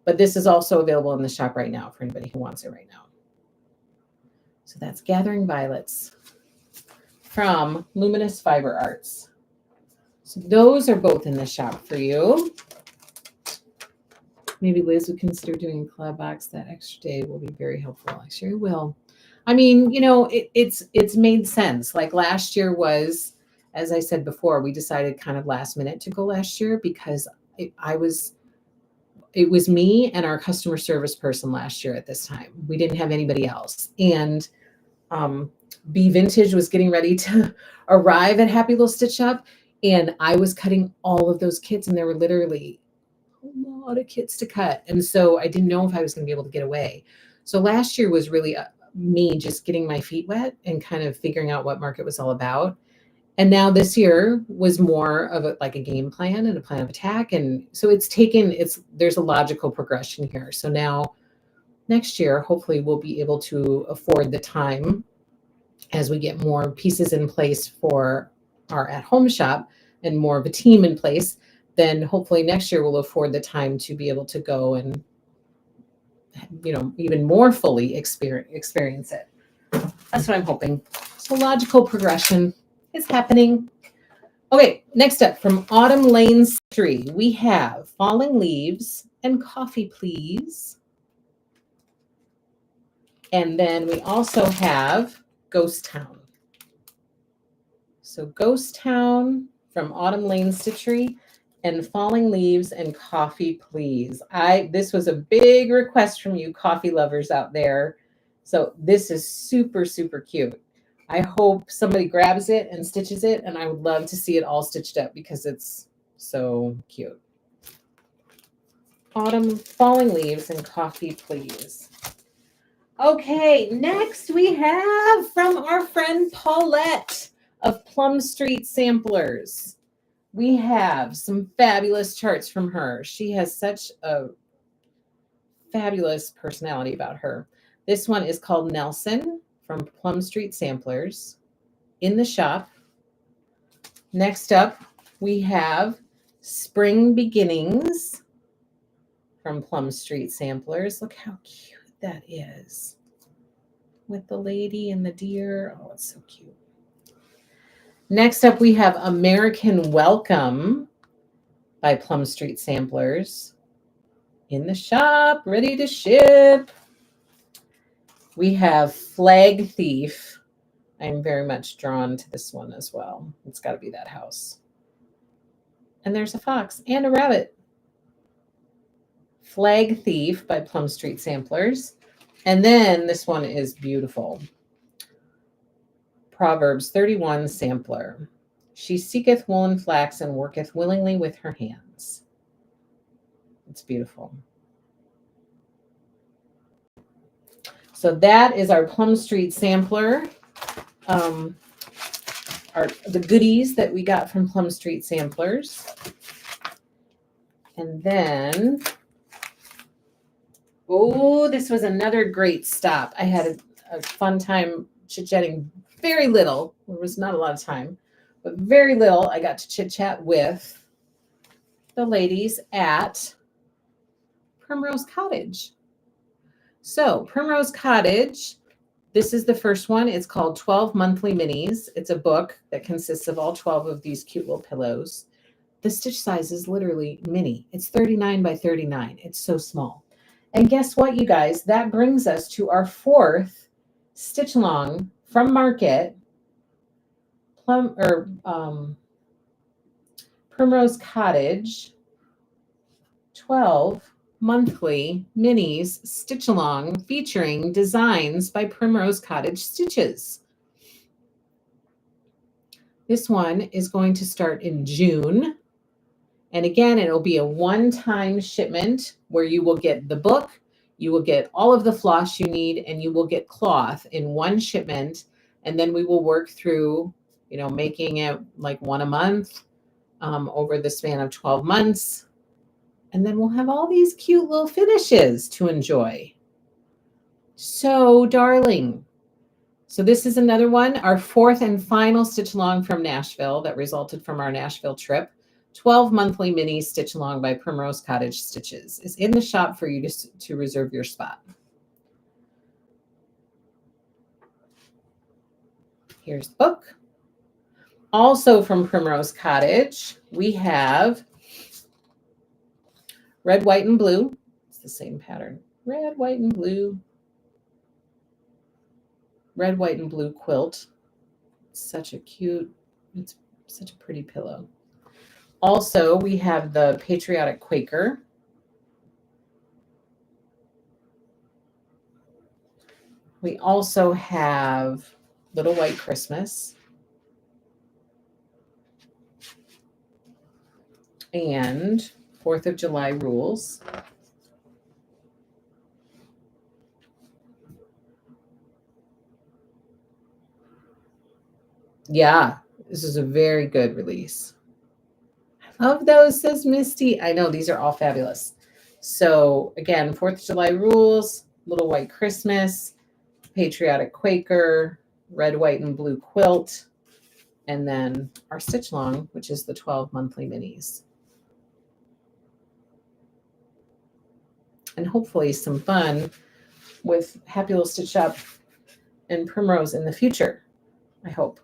But this is also available in the shop right now for anybody who wants it right now. So that's Gathering Violets from Luminous Fiber Arts. So those are both in the shop for you. Maybe Liz would consider doing a collab box. That extra day will be very helpful. I sure will. I mean, it's made sense. Like last year was, as I said before, we decided kind of last minute to go last year because it was me and our customer service person last year at this time. We didn't have anybody else. And Be Vintage was getting ready to arrive at Happy Little Stitch Shop. And I was cutting all of those kits, and there were literally a lot of kits to cut. And so I didn't know if I was going to be able to get away. So last year was really me just getting my feet wet and kind of figuring out what market was all about. And now this year was more of a game plan and a plan of attack. And so there's a logical progression here. So now next year, hopefully we'll be able to afford the time as we get more pieces in place for our at-home shop and more of a team in place. Then hopefully next year we'll afford the time to be able to go and, even more fully experience it. That's what I'm hoping. So logical progression is happening. Okay, next up from Autumn Lane's Tree, we have Falling Leaves and Coffee Please. And then we also have Ghost Town. So Ghost Town from Autumn Lane Stitchery and Falling Leaves and Coffee Please. This was a big request from you coffee lovers out there. So this is super, super cute. I hope somebody grabs it and stitches it, and I would love to see it all stitched up because it's so cute. Autumn Falling Leaves and Coffee Please. Okay, next we have from our friend Paulette of Plum Street Samplers. We have some fabulous charts from her. She has such a fabulous personality about her. This one is called Nelson from Plum Street Samplers in the shop. Next up, we have Spring Beginnings from Plum Street Samplers. Look how cute that is with the lady and the deer. Oh, it's so cute. Next up, we have American Welcome by Plum Street Samplers in the shop, ready to ship. We have Flag Thief. I'm very much drawn to this one as well. It's got to be that house. And there's a fox and a rabbit. Flag Thief by Plum Street Samplers. And then this one is beautiful. Proverbs 31 Sampler. She seeketh wool and flax and worketh willingly with her hands. It's beautiful. So that is our Plum Street Sampler. The goodies that we got from Plum Street Samplers. And then, oh, this was another great stop. I had a fun time chit-chatting. Very little. There was not a lot of time, but very little. I got to chit-chat with the ladies at Primrose Cottage. So Primrose Cottage, this is the first one. It's called 12 Monthly Minis. It's a book that consists of all 12 of these cute little pillows. The stitch size is literally mini. It's 39 by 39. It's so small. And guess what, you guys? That brings us to our fourth stitch along from Market, Primrose Cottage, 12 monthly minis stitch along featuring designs by Primrose Cottage Stitches. This one is going to start in June. And again, it'll be a one-time shipment where you will get the book, you will get all of the floss you need, and you will get cloth in one shipment. And then we will work through, making it like one a month over the span of 12 months. And then we'll have all these cute little finishes to enjoy. So darling. So this is another one, our fourth and final stitch along from Nashville that resulted from our Nashville trip. 12 monthly mini stitch along by Primrose Cottage Stitches is in the shop for you to reserve your spot. Here's the book. Also from Primrose Cottage, we have red, white, and blue. It's the same pattern. Red, white, and blue. Red, white, and blue quilt. It's such a pretty pillow. Also, we have the Patriotic Quaker. We also have Little White Christmas. And 4th of July Rules. Yeah, this is a very good release. I love those, says Misty. I know, these are all fabulous. So again, 4th of July Rules, Little White Christmas, Patriotic Quaker, red, white, and blue quilt, and then our stitch along, which is the 12 monthly minis. And hopefully some fun with Happy Little Stitch Shop and Primrose in the future, I hope.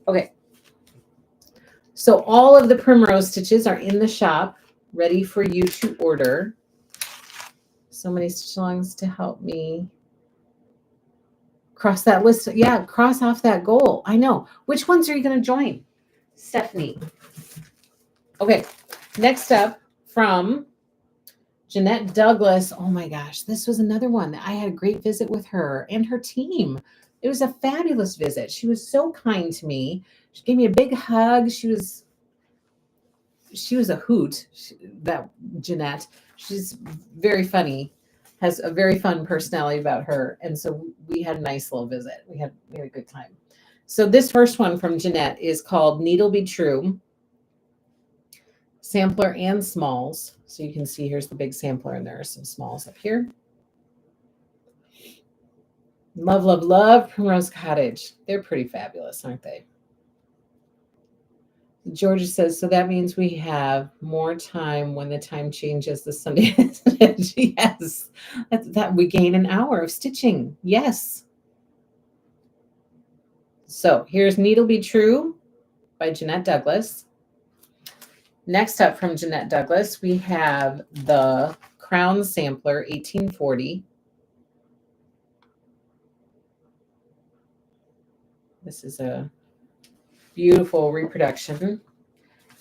Okay. So all of the Primrose stitches are in the shop, ready for you to order. So many stitch alongs to help me cross that list. Yeah, cross off that goal. I know. Which ones are you going to join, Stephanie? Okay. Next up from Janette Douglas. Oh my gosh, this was another one. I had a great visit with her and her team. It was a fabulous visit. She was so kind to me. She gave me a big hug. She was a hoot, that Janette. She's very funny, has a very fun personality about her. And so we had a nice little visit. We had a good time. So this first one from Janette is called Needle Be True. Sampler and smalls. So you can see here's the big sampler and there are some smalls up here. Love, love, love Primrose Cottage. They're pretty fabulous, aren't they? Georgia says, so that means we have more time when the time changes the Sunday. Yes, that we gain an hour of stitching. Yes. So here's Needle Be True by Janette Douglas. Next up from Janette Douglas, we have the Crown Sampler 1840. This is a beautiful reproduction.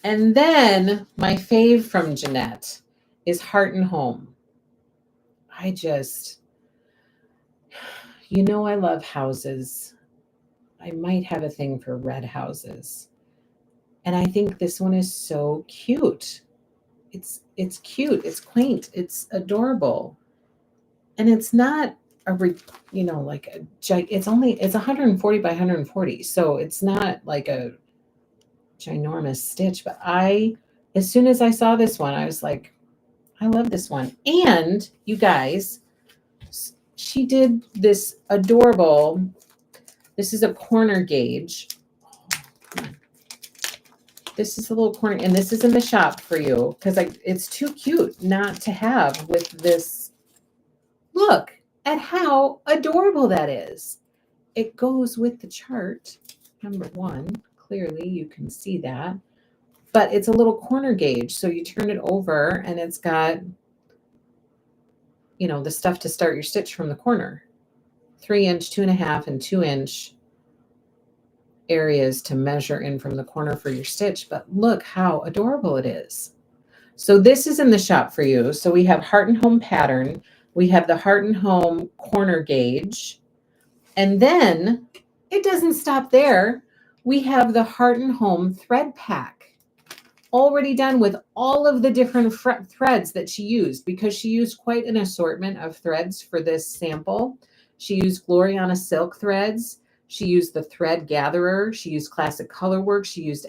And then my fave from Janette is Heart and Home. I love houses. I might have a thing for red houses. And I think this one is so cute. It's cute. It's quaint. It's adorable. And it's not like it's 140 by 140. So it's not like a ginormous stitch, but as soon as I saw this one, I was like, I love this one. And you guys, she did this adorable, this is a corner gauge. This is a little corner, and this is in the shop for you because it's too cute not to have with this. Look at how adorable that is. It goes with the chart, number one. Clearly, you can see that. But it's a little corner gauge. So you turn it over, and it's got, the stuff to start your stitch from the corner. 3-inch, 2.5, and 2-inch areas to measure in from the corner for your stitch. But look how adorable it is. So this is in the shop for you. So we have Heart and Home pattern. We have the Heart and Home corner gauge. And then it doesn't stop there. We have the Heart and Home thread pack already done with all of the different threads that she used, because she used quite an assortment of threads for this sample. She used Gloriana silk threads. She used the thread gatherer. She used classic colorwork. She used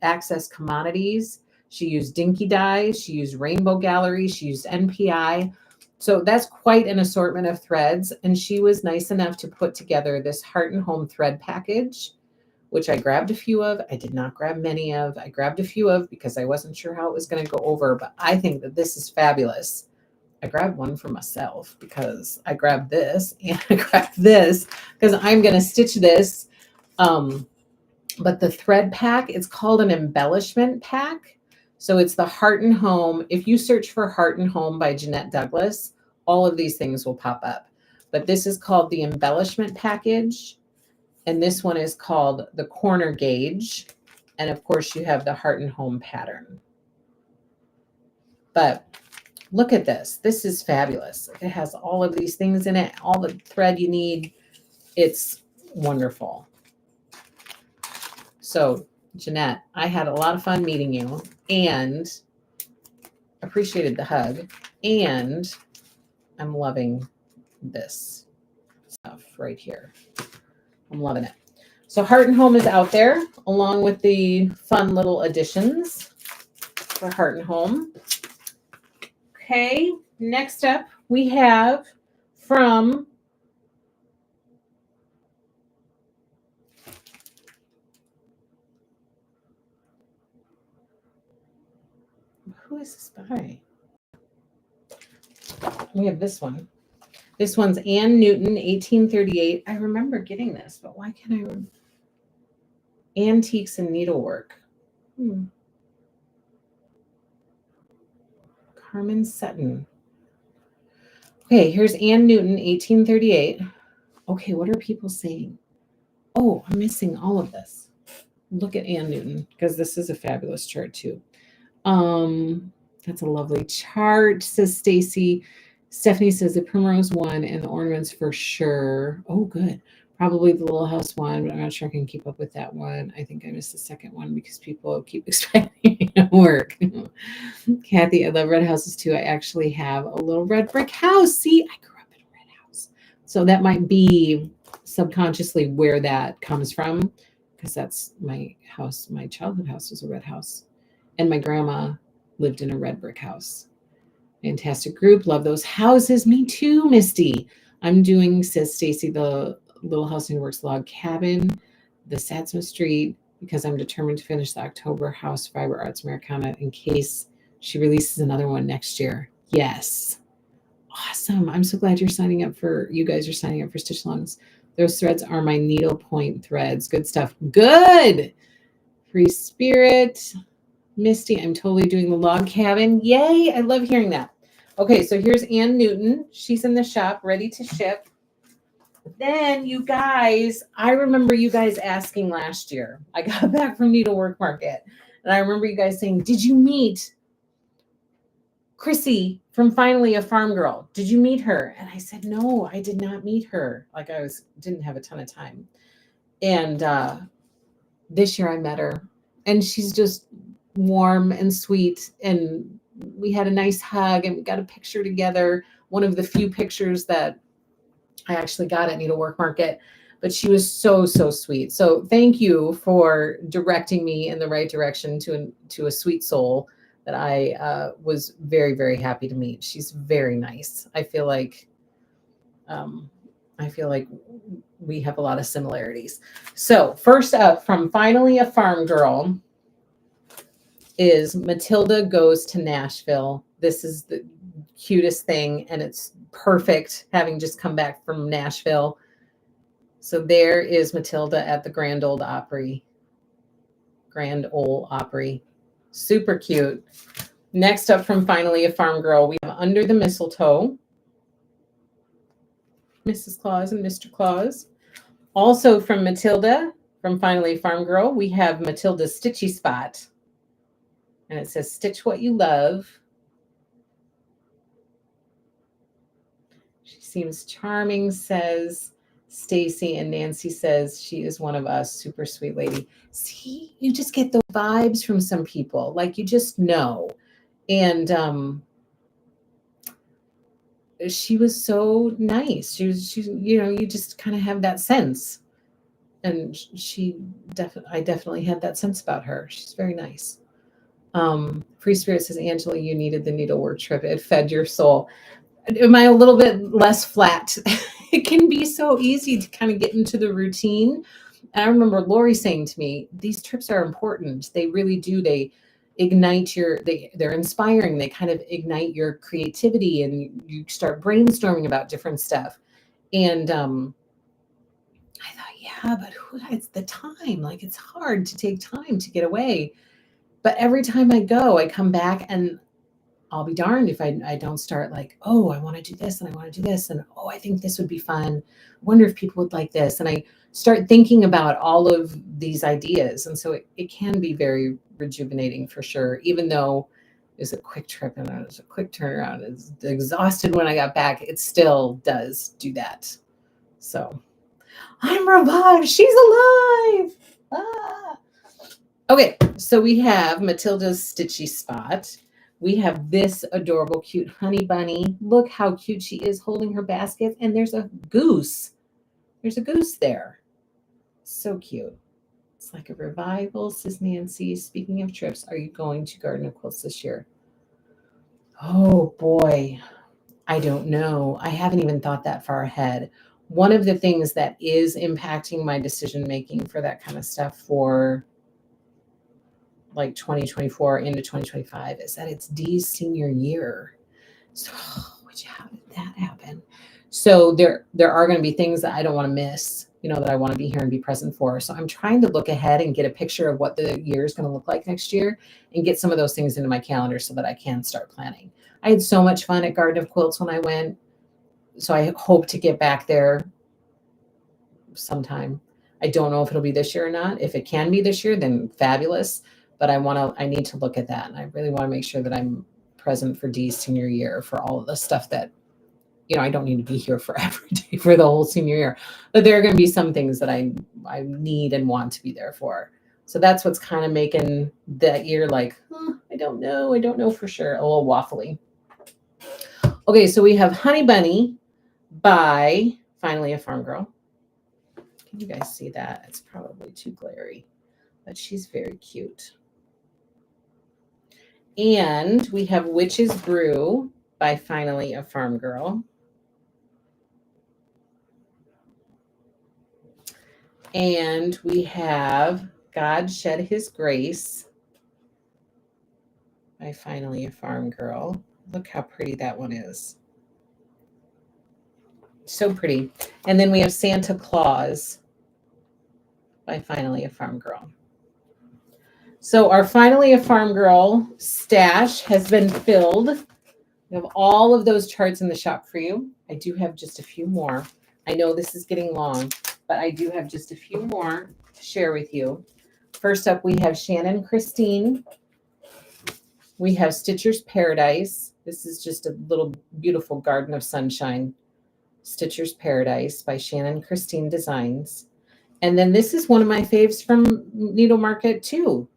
Access commodities. She used Dinky dyes. She used Rainbow Gallery. She used NPI. So that's quite an assortment of threads. And she was nice enough to put together this Heart and Home thread package, which I grabbed a few of. I did not grab many of. I grabbed a few of because I wasn't sure how it was going to go over, but I think that this is fabulous. I grabbed one for myself because I grabbed this, and I grabbed this because I'm going to stitch this. But the thread pack, it's called an embellishment pack. So it's the Heart and Home. If you search for Heart and Home by Janette Douglas, all of these things will pop up. But this is called the embellishment package. And this one is called the corner gauge. And of course, you have the Heart and Home pattern. But look at this. This is fabulous. It has all of these things in it, all the thread you need. It's wonderful. So, Janette, I had a lot of fun meeting you and appreciated the hug. And I'm loving this stuff right here. I'm loving it. So Heart and Home is out there along with the fun little additions for Heart and Home. Okay, next up we have from who is this by? We have this one. This one's Ann Newton, 1838. I remember getting this, but why can't I remember? Antiques and Needlework. Carmen Sutton. Okay, here's Ann Newton, 1838. Okay, what are people saying? Oh, I'm missing all of this. Look at Ann Newton, because this is a fabulous chart too. That's a lovely chart, says Stacy. Stephanie says the Primrose one and the ornaments for sure. Oh, good. Probably the Little House one, but I'm not sure I can keep up with that one. I think I missed the second one because people keep expecting to work. Kathy, I love red houses too. I actually have a little red brick house. See, I grew up in a red house. So that might be subconsciously where that comes from, because that's my house. My childhood house was a red house. And my grandma lived in a red brick house. Fantastic group. Love those houses. Me too, Misty. I'm doing, says Stacy, the Little House Needleworks log cabin, the Satsuma Street, because I'm determined to finish the October House Fiber Arts Americana in case she releases another one next year. Yes. Awesome. I'm so glad you guys are signing up for Stitch Alongs. Those threads are my needlepoint threads. Good stuff. Good. Free Spirit. Misty, I'm totally doing the log cabin. Yay. I love hearing that. Okay, so here's Ann Newton. She's in the shop, ready to ship. Then you guys, I remember you guys asking last year. I got back from Needlework Market And I remember you guys saying, did you meet Chrissy from Finally a Farm Girl? Did you meet her? And I said, no, I did not meet her. Like didn't have a ton of time. And this year I met her, and she's just warm and sweet. And we had a nice hug, and we got a picture together. One of the few pictures that I actually got at Needlework Market, but she was so, so sweet. So thank you for directing me in the right direction to a sweet soul that I was very, very happy to meet. She's very nice. I feel like we have a lot of similarities. So first up from Finally a Farm Girl is Matilda Goes to Nashville. This is the cutest thing, and it's perfect having just come back from Nashville. So there is Matilda at the Grand Ole Opry. Super cute. Next up from Finally a Farm Girl, we have Under the Mistletoe. Mrs. Claus and Mr. Claus. Also from Matilda, from Finally a Farm Girl, we have Matilda's Stitchy Spot. And it says, stitch what you love. She seems charming, says Stacy, and Nancy says she is one of us. Super sweet lady. See, you just get the vibes from some people. Like, you just know. And she was so nice. She you just kind of have that sense. And I definitely had that sense about her. She's very nice. Free Spirit says, Angela, you needed the needlework trip. It fed your soul. Am I a little bit less flat? It can be so easy to kind of get into the routine. And I remember Lori saying to me, these trips are important. They really do. They ignite they're inspiring. They kind of ignite your creativity, and you start brainstorming about different stuff. And I thought, yeah, but who has the time? Like, it's hard to take time to get away. But every time I go, I come back, and I'll be darned if I don't start like, oh, I want to do this, and I want to do this, and oh, I think this would be fun. I wonder if people would like this. And I start thinking about all of these ideas. And so it can be very rejuvenating for sure, even though it's a quick trip and it was a quick turnaround. It's exhausted when I got back. It still does do that. So I'm revived. She's alive. Ah. Okay, so we have Matilda's Stitchy Spot. We have this adorable, cute honey bunny. Look how cute she is holding her basket. And there's a goose. There's a goose there. So cute. It's like a revival, says Nancy. Speaking of trips, are you going to Garden of Quilts this year? Oh, boy. I don't know. I haven't even thought that far ahead. One of the things that is impacting my decision-making for that kind of stuff for like 2024 into 2025 is that it's Dee's senior year. So how did that happen? So there are going to be things that I don't want to miss, that I want to be here and be present for. So I'm trying to look ahead and get a picture of what the year is going to look like next year and get some of those things into my calendar so that I can start planning. I had so much fun at Garden of Quilts when I went. So I hope to get back there sometime. I don't know if it'll be this year or not. If it can be this year, then fabulous. But I need to look at that. And I really want to make sure that I'm present for Dee's senior year for all of the stuff that, I don't need to be here for every day for the whole senior year. But there are going to be some things that I need and want to be there for. So that's what's kind of making that year like, I don't know for sure. A little waffly. Okay, so we have Honey Bunny by Finally a Farm Girl. Can you guys see that? It's probably too glary, but she's very cute. And we have Witch's Brew by Finally a Farm Girl. And we have God Shed His Grace by Finally a Farm Girl. Look how pretty that one is. So pretty. And then we have Santa Claus by Finally a Farm Girl. So our Finally a Farm Girl stash has been filled. We have all of those charts in the shop for you. I do have just a few more. I know this is getting long, but I do have just a few more to share with you. First up, we have Shannon Christine. We have Stitcher's Paradise. This is just a little beautiful garden of sunshine. Stitcher's Paradise by Shannon Christine Designs. And then this is one of my faves from Needle Market too.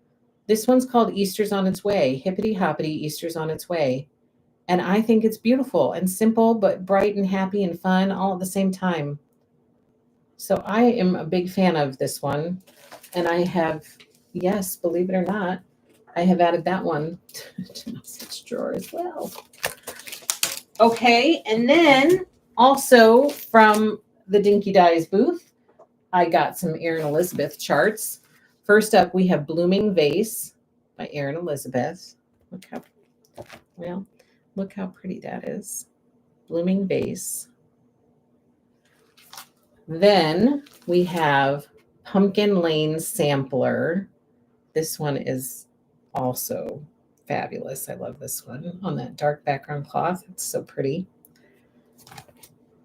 This one's called Easter's on Its Way. Hippity hoppity, Easter's on its way. And I think it's beautiful and simple, but bright and happy and fun all at the same time. So I am a big fan of this one. And I have, yes, believe it or not, I have added that one to my stitch drawer as well. Okay, and then also from the Dinky Dyes booth, I got some Erin Elizabeth charts. First up, we have Blooming Vase by Erin Elizabeth. Look how pretty that is. Blooming Vase. Then we have Pumpkin Lane Sampler. This one is also fabulous. I love this one on that dark background cloth. It's so pretty.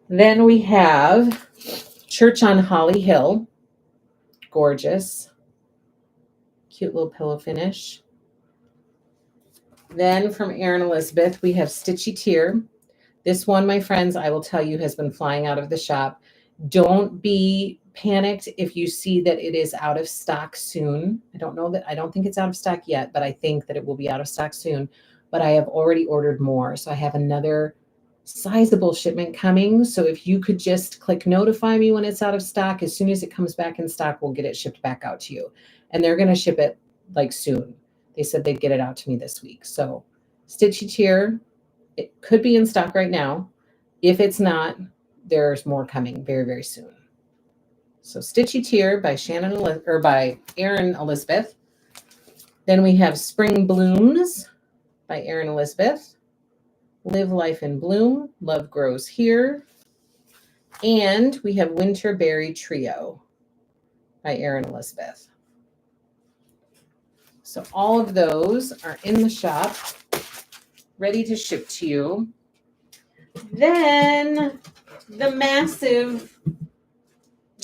Then we have Church on Holly Hill. Gorgeous. Cute little pillow finish. Then from Erin Elizabeth, we have Stitchy Tear. This one, my friends, I will tell you, has been flying out of the shop. Don't be panicked if you see that it is out of stock soon. I don't think it's out of stock yet, but I think that it will be out of stock soon. But I have already ordered more. So I have another sizable shipment coming. So if you could just click notify me when it's out of stock, as soon as it comes back in stock, we'll get it shipped back out to you. And they're going to ship it like soon. They said they'd get it out to me this week. So Stitchy Tear, it could be in stock right now. If it's not, there's more coming very, very soon. So Stitchy Tear by by Erin Elizabeth. Then we have Spring Blooms by Erin Elizabeth. Live Life in Bloom, Love Grows Here. And we have Winter Berry Trio by Erin Elizabeth. So all of those are in the shop, ready to ship to you. Then the massive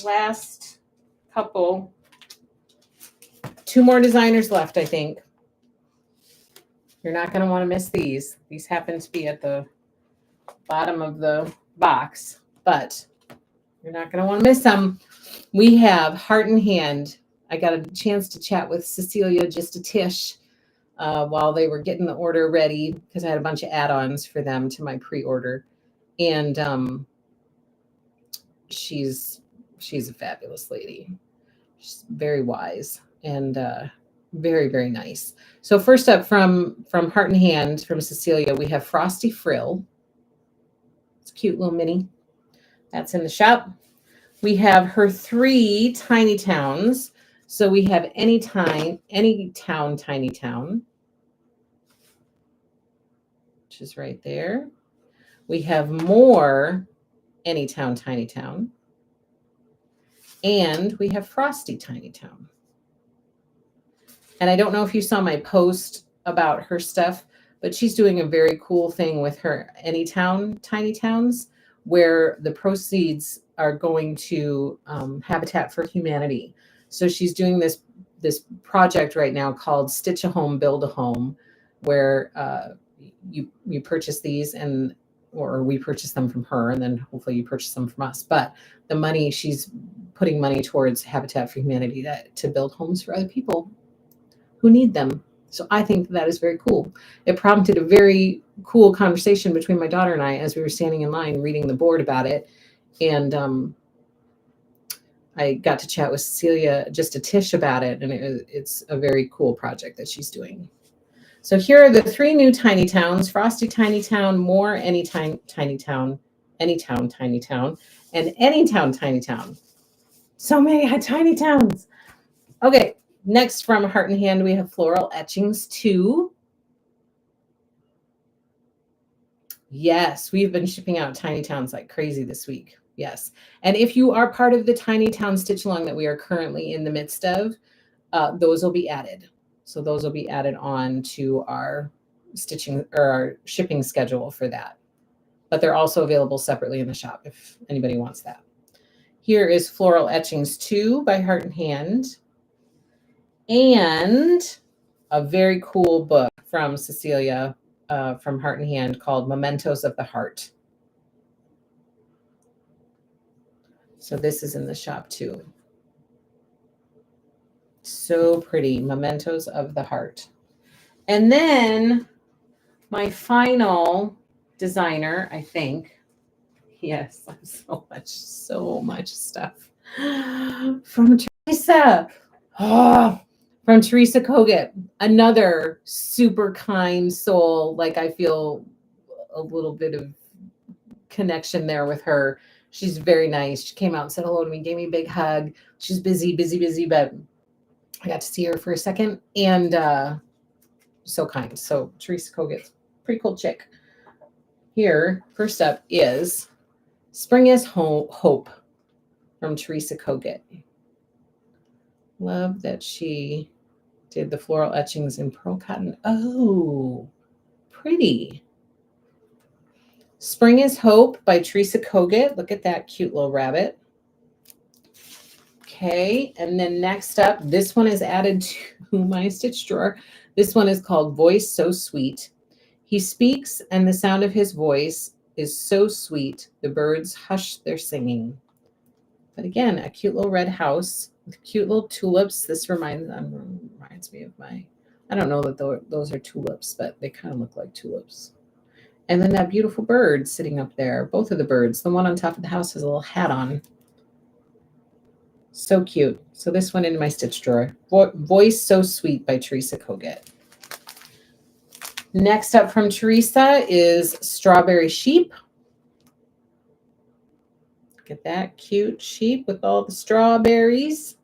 last couple, 2 more designers left, I think. You're not going to want to miss these. These happen to be at the bottom of the box, but you're not going to want to miss them. We have Heart and Hand. I got a chance to chat with Cecilia just a tish while they were getting the order ready, because I had a bunch of add-ons for them to my pre-order. And she's a fabulous lady. She's very wise and very, very nice. So first up from Heart and Hand from Cecilia, we have Frosty Frill. It's a cute little mini. That's in the shop. We have her 3 Tiny Towns. So we have Anytown, Tiny Town, which is right there. We have more Anytown, Tiny Town. And we have Frosty Tiny Town. And I don't know if you saw my post about her stuff, but she's doing a very cool thing with her Anytown, Tiny Towns, where the proceeds are going to Habitat for Humanity. So she's doing this project right now called Stitch a Home, Build a Home, where you purchase these or we purchase them from her, and then hopefully you purchase them from us. But the money, she's putting money towards Habitat for Humanity to build homes for other people who need them. So I think that is very cool. It prompted a very cool conversation between my daughter and I as we were standing in line reading the board about it. And I got to chat with Cecilia just a tish about it, and it's a very cool project that she's doing. So here are the 3 new Tiny Towns: Frosty Tiny Town, more Anytime Tiny Town, Anytown Tiny Town, and Anytown Tiny Town. So many Tiny Towns. Okay, next from Heart and Hand, we have Floral Etchings 2. Yes, we've been shipping out Tiny Towns like crazy this week. Yes. And if you are part of the Tiny Town Stitch Along that we are currently in the midst of, those will be added. So those will be added on to our stitching or our shipping schedule for that. But they're also available separately in the shop if anybody wants that. Here is Floral Etchings 2 by Heart and Hand. and a very cool book from Cecilia from Heart and Hand called Mementos of the Heart. So this is in the shop too. So pretty, Mementos of the Heart. And then my final designer, I think. Yes, so much stuff from Teresa. Oh, from Teresa Kogut, another super kind soul. Like I feel a little bit of connection there with her. She's very nice. She came out and said hello to me, gave me a big hug. She's busy, but I got to see her for a second, and so kind. So Teresa Kogut, pretty cool chick. Here, first up is Spring is Hope from Teresa Kogut. Love that she did the floral etchings in pearl cotton. Oh, pretty. Spring is Hope by Teresa Kogut. Look at that cute little rabbit. Okay, and then next up, this one is added to my stitch drawer. This one is called Voice So Sweet. He speaks, and the sound of his voice is so sweet, the birds hush their singing. But again, a cute little red house with cute little tulips. This reminds me of my, I don't know that those are tulips, but they kind of look like tulips. And then that beautiful bird sitting up there, both of the birds. The one on top of the house has a little hat on. So cute. So this went into my stitch drawer. Voice So Sweet by Teresa Kogut. Next up from Teresa is Strawberry Sheep. Look at that cute sheep with all the strawberries.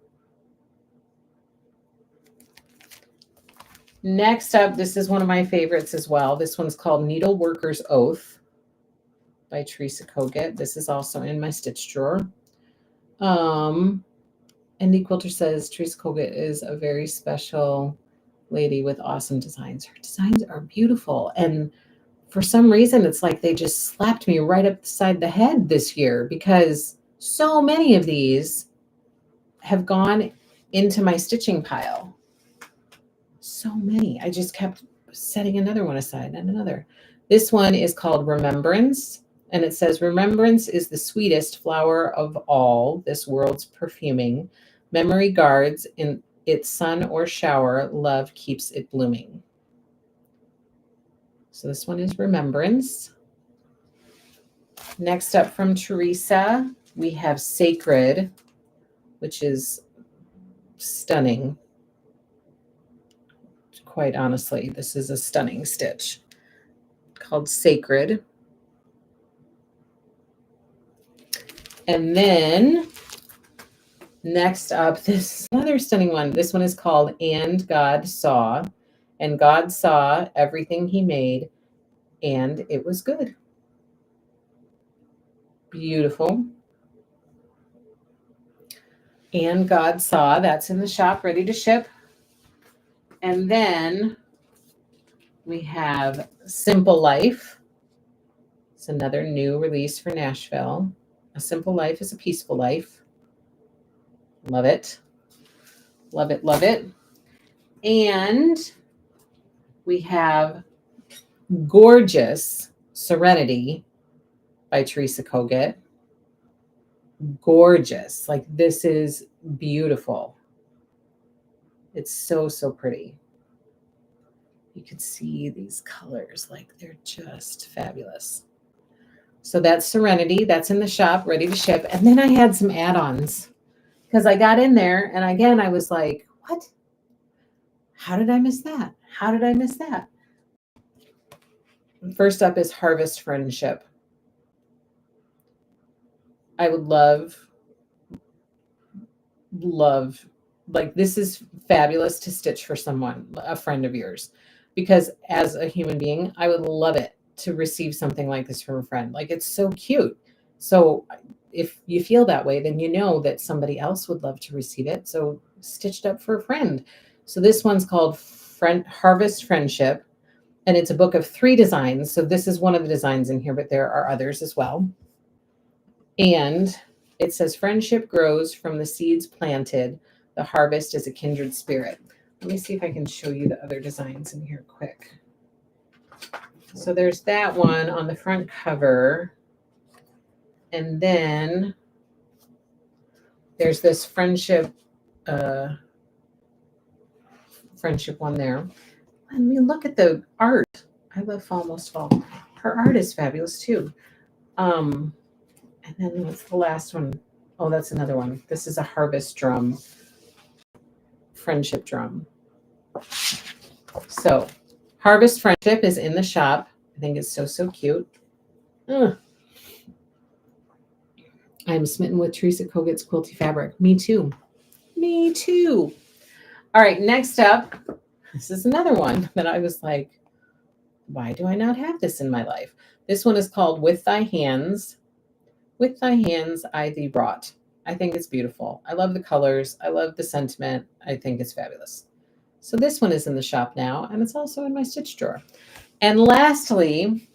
Next up, this is one of my favorites as well. This one's called Needleworker's Oath by Teresa Kogut. This is also in my stitch drawer. Andy Quilter says Teresa Kogut is a very special lady with awesome designs. Her designs are beautiful. And for some reason, it's like they just slapped me right upside the head this year because so many of these have gone into my stitching pile. So many. I just kept setting another one aside and another. This one is called Remembrance. And it says, remembrance is the sweetest flower of all this world's perfuming. Memory guards in its sun or shower. Love keeps it blooming. So this one is Remembrance. Next up from Teresa, we have Sacred, which is stunning. Quite honestly, this is a stunning stitch called Sacred. And then next up, this another stunning one. This one is called And God Saw. And God saw everything he made, and it was good. Beautiful. And God Saw, that's in the shop, ready to ship. And then we have Simple Life. It's another new release for Nashville. A simple life is a peaceful life. Love it. Love it, love it. And we have Gorgeous Serenity by Teresa Kogut. Gorgeous. Like, this is beautiful. It's so, so pretty. You can see these colors, like they're just fabulous. So that's Serenity. That's in the shop, ready to ship. And then I had some add-ons because I got in there and again, I was like, what? How did I miss that? How did I miss that? First up is Harvest Friendship. I would love, like, this is fabulous to stitch for someone, a friend of yours, because as a human being, I would love it to receive something like this from a friend. Like, it's so cute. So if you feel that way, then you know that somebody else would love to receive it. So stitched up for a friend. So this one's called Harvest Friendship, and it's a book of 3 designs. So this is one of the designs in here, but there are others as well. And it says, friendship grows from the seeds planted. The harvest is a kindred spirit. Let me see if I can show you the other designs in here quick. So there's that one on the front cover. And then there's this friendship one there. I mean, look at the art. I love fall most of all. Her art is fabulous too. And then what's the last one? Oh, that's another one. This is a harvest drum, friendship drum. So Harvest Friendship is in the shop. I think it's so, so cute. I'm smitten with Teresa Kogut's quilty fabric. Me too. Me too. All right, next up, this is another one that I was like, why do I not have this in my life? This one is called With Thy Hands. With Thy Hands I Thee Wrought. I think it's beautiful. I love the colors. I love the sentiment. I think it's fabulous. So this one is in the shop now, and it's also in my stitch drawer. And lastly,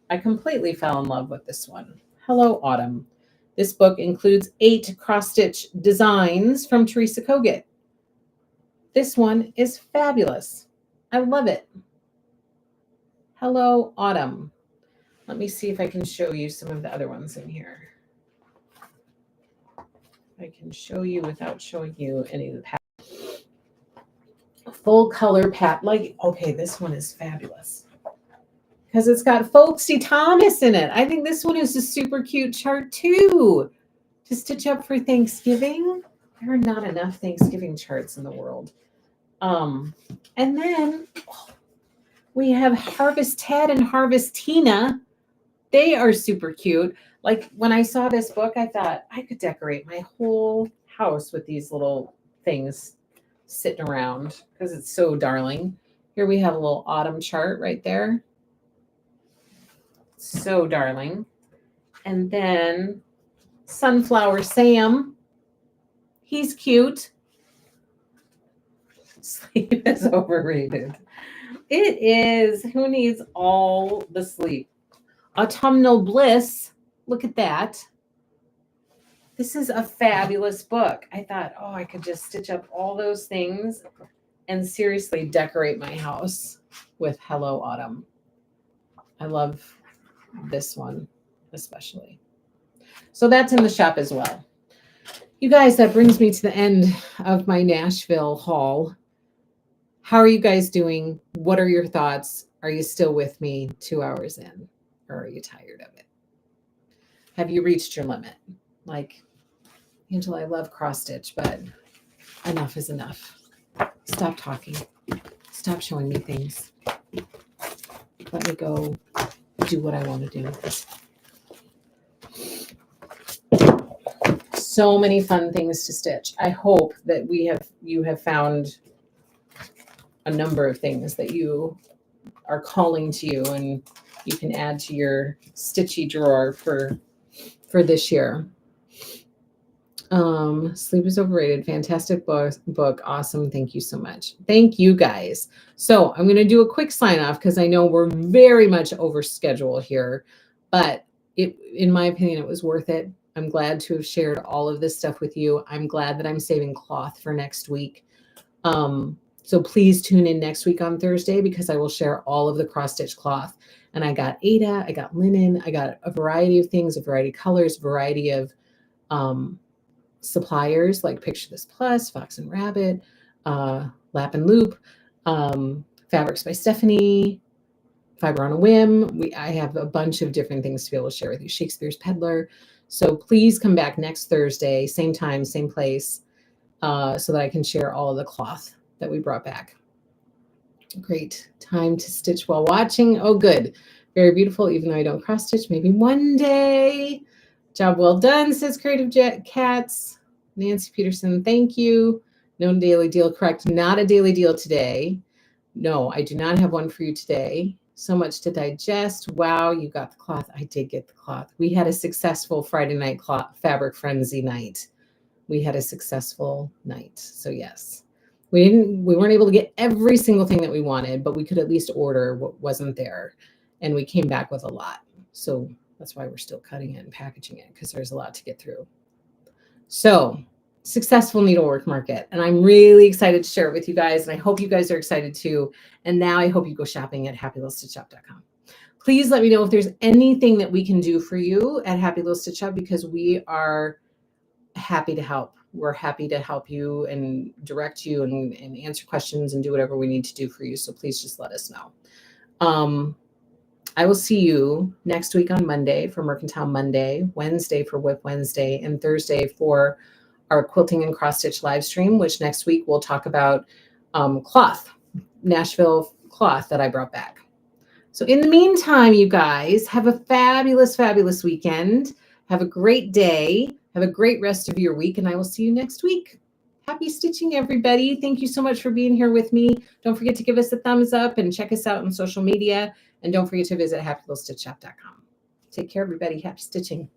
I completely fell in love with this one. Hello, Autumn. This book includes 8 cross-stitch designs from Teresa Kogut. This one is fabulous. I love it. Hello, Autumn. Let me see if I can show you some of the other ones in here. I can show you without showing you any of the patterns. Full color pat. Like, okay, this one is fabulous because it's got Folksy Thomas in it. I think this one is a super cute chart too to stitch up for Thanksgiving. There are not enough Thanksgiving charts in the world. And then we have Harvest Ted and Harvest Tina. They are super cute. Like when I saw this book, I thought I could decorate my whole house with these little things sitting around because it's so darling. Here we have a little autumn chart right there. So darling. And then Sunflower Sam. He's cute. Sleep is overrated. It is. Who needs all the sleep? Autumnal Bliss. Look at that. This is a fabulous book. I thought, oh, I could just stitch up all those things and seriously decorate my house with Hello Autumn. I love this one especially. So that's in the shop as well. You guys, that brings me to the end of my Nashville haul. How are you guys doing? What are your thoughts? Are you still with me 2 hours in? Or are you tired of it? Have you reached your limit? Like, Angela, I love cross stitch, but enough is enough. Stop talking. Stop showing me things. Let me go do what I want to do. So many fun things to stitch. I hope that you have found a number of things that you are calling to you and you can add to your stitchy drawer for this year. Sleep is overrated. Fantastic book. Awesome. Thank you so much. Thank you guys. So I'm going to do a quick sign off because I know we're very much over schedule here, but in my opinion, it was worth it. I'm glad to have shared all of this stuff with you. I'm glad that I'm saving cloth for next week. So please tune in next week on Thursday because I will share all of the cross-stitch cloth. And I got Aida, I got linen, I got a variety of things, a variety of colors, a variety of suppliers like Picture This Plus, Fox and Rabbit, Lap and Loop, Fabrics by Stephanie, Fiber on a Whim. I have a bunch of different things to be able to share with you. Shakespeare's Peddler. So please come back next Thursday, same time, same place, so that I can share all of the cloth that we brought back. Great. Time to stitch while watching. Oh, good. Very beautiful, even though I don't cross stitch. Maybe one day. Job well done, says Creative Jet Cats. Nancy Peterson, thank you. No daily deal, correct. Not a daily deal today. No, I do not have one for you today. So much to digest. Wow, you got the cloth. I did get the cloth. We had a successful Friday night cloth fabric frenzy night. We had a successful night. So yes, we weren't able to get every single thing that we wanted, but we could at least order what wasn't there. And we came back with a lot. So that's why we're still cutting it and packaging it because there's a lot to get through. So successful needlework market. And I'm really excited to share it with you guys. And I hope you guys are excited too. And now I hope you go shopping at happylittlestitchup.com. Please let me know if there's anything that we can do for you at Happy Little Stitch Up, because we are happy to help. We're happy to help you and direct you and answer questions and do whatever we need to do for you. So please just let us know. I will see you next week on Monday for Mercantile Monday, Wednesday for Whip Wednesday, and Thursday for our Quilting and Cross Stitch live stream, which next week we'll talk about cloth, Nashville cloth that I brought back. So in the meantime, you guys, have a fabulous, fabulous weekend. Have a great day. Have a great rest of your week, and I will see you next week. Happy stitching, everybody. Thank you so much for being here with me. Don't forget to give us a thumbs up and check us out on social media. And don't forget to visit happylittlestitchup.com. Take care, everybody. Happy stitching.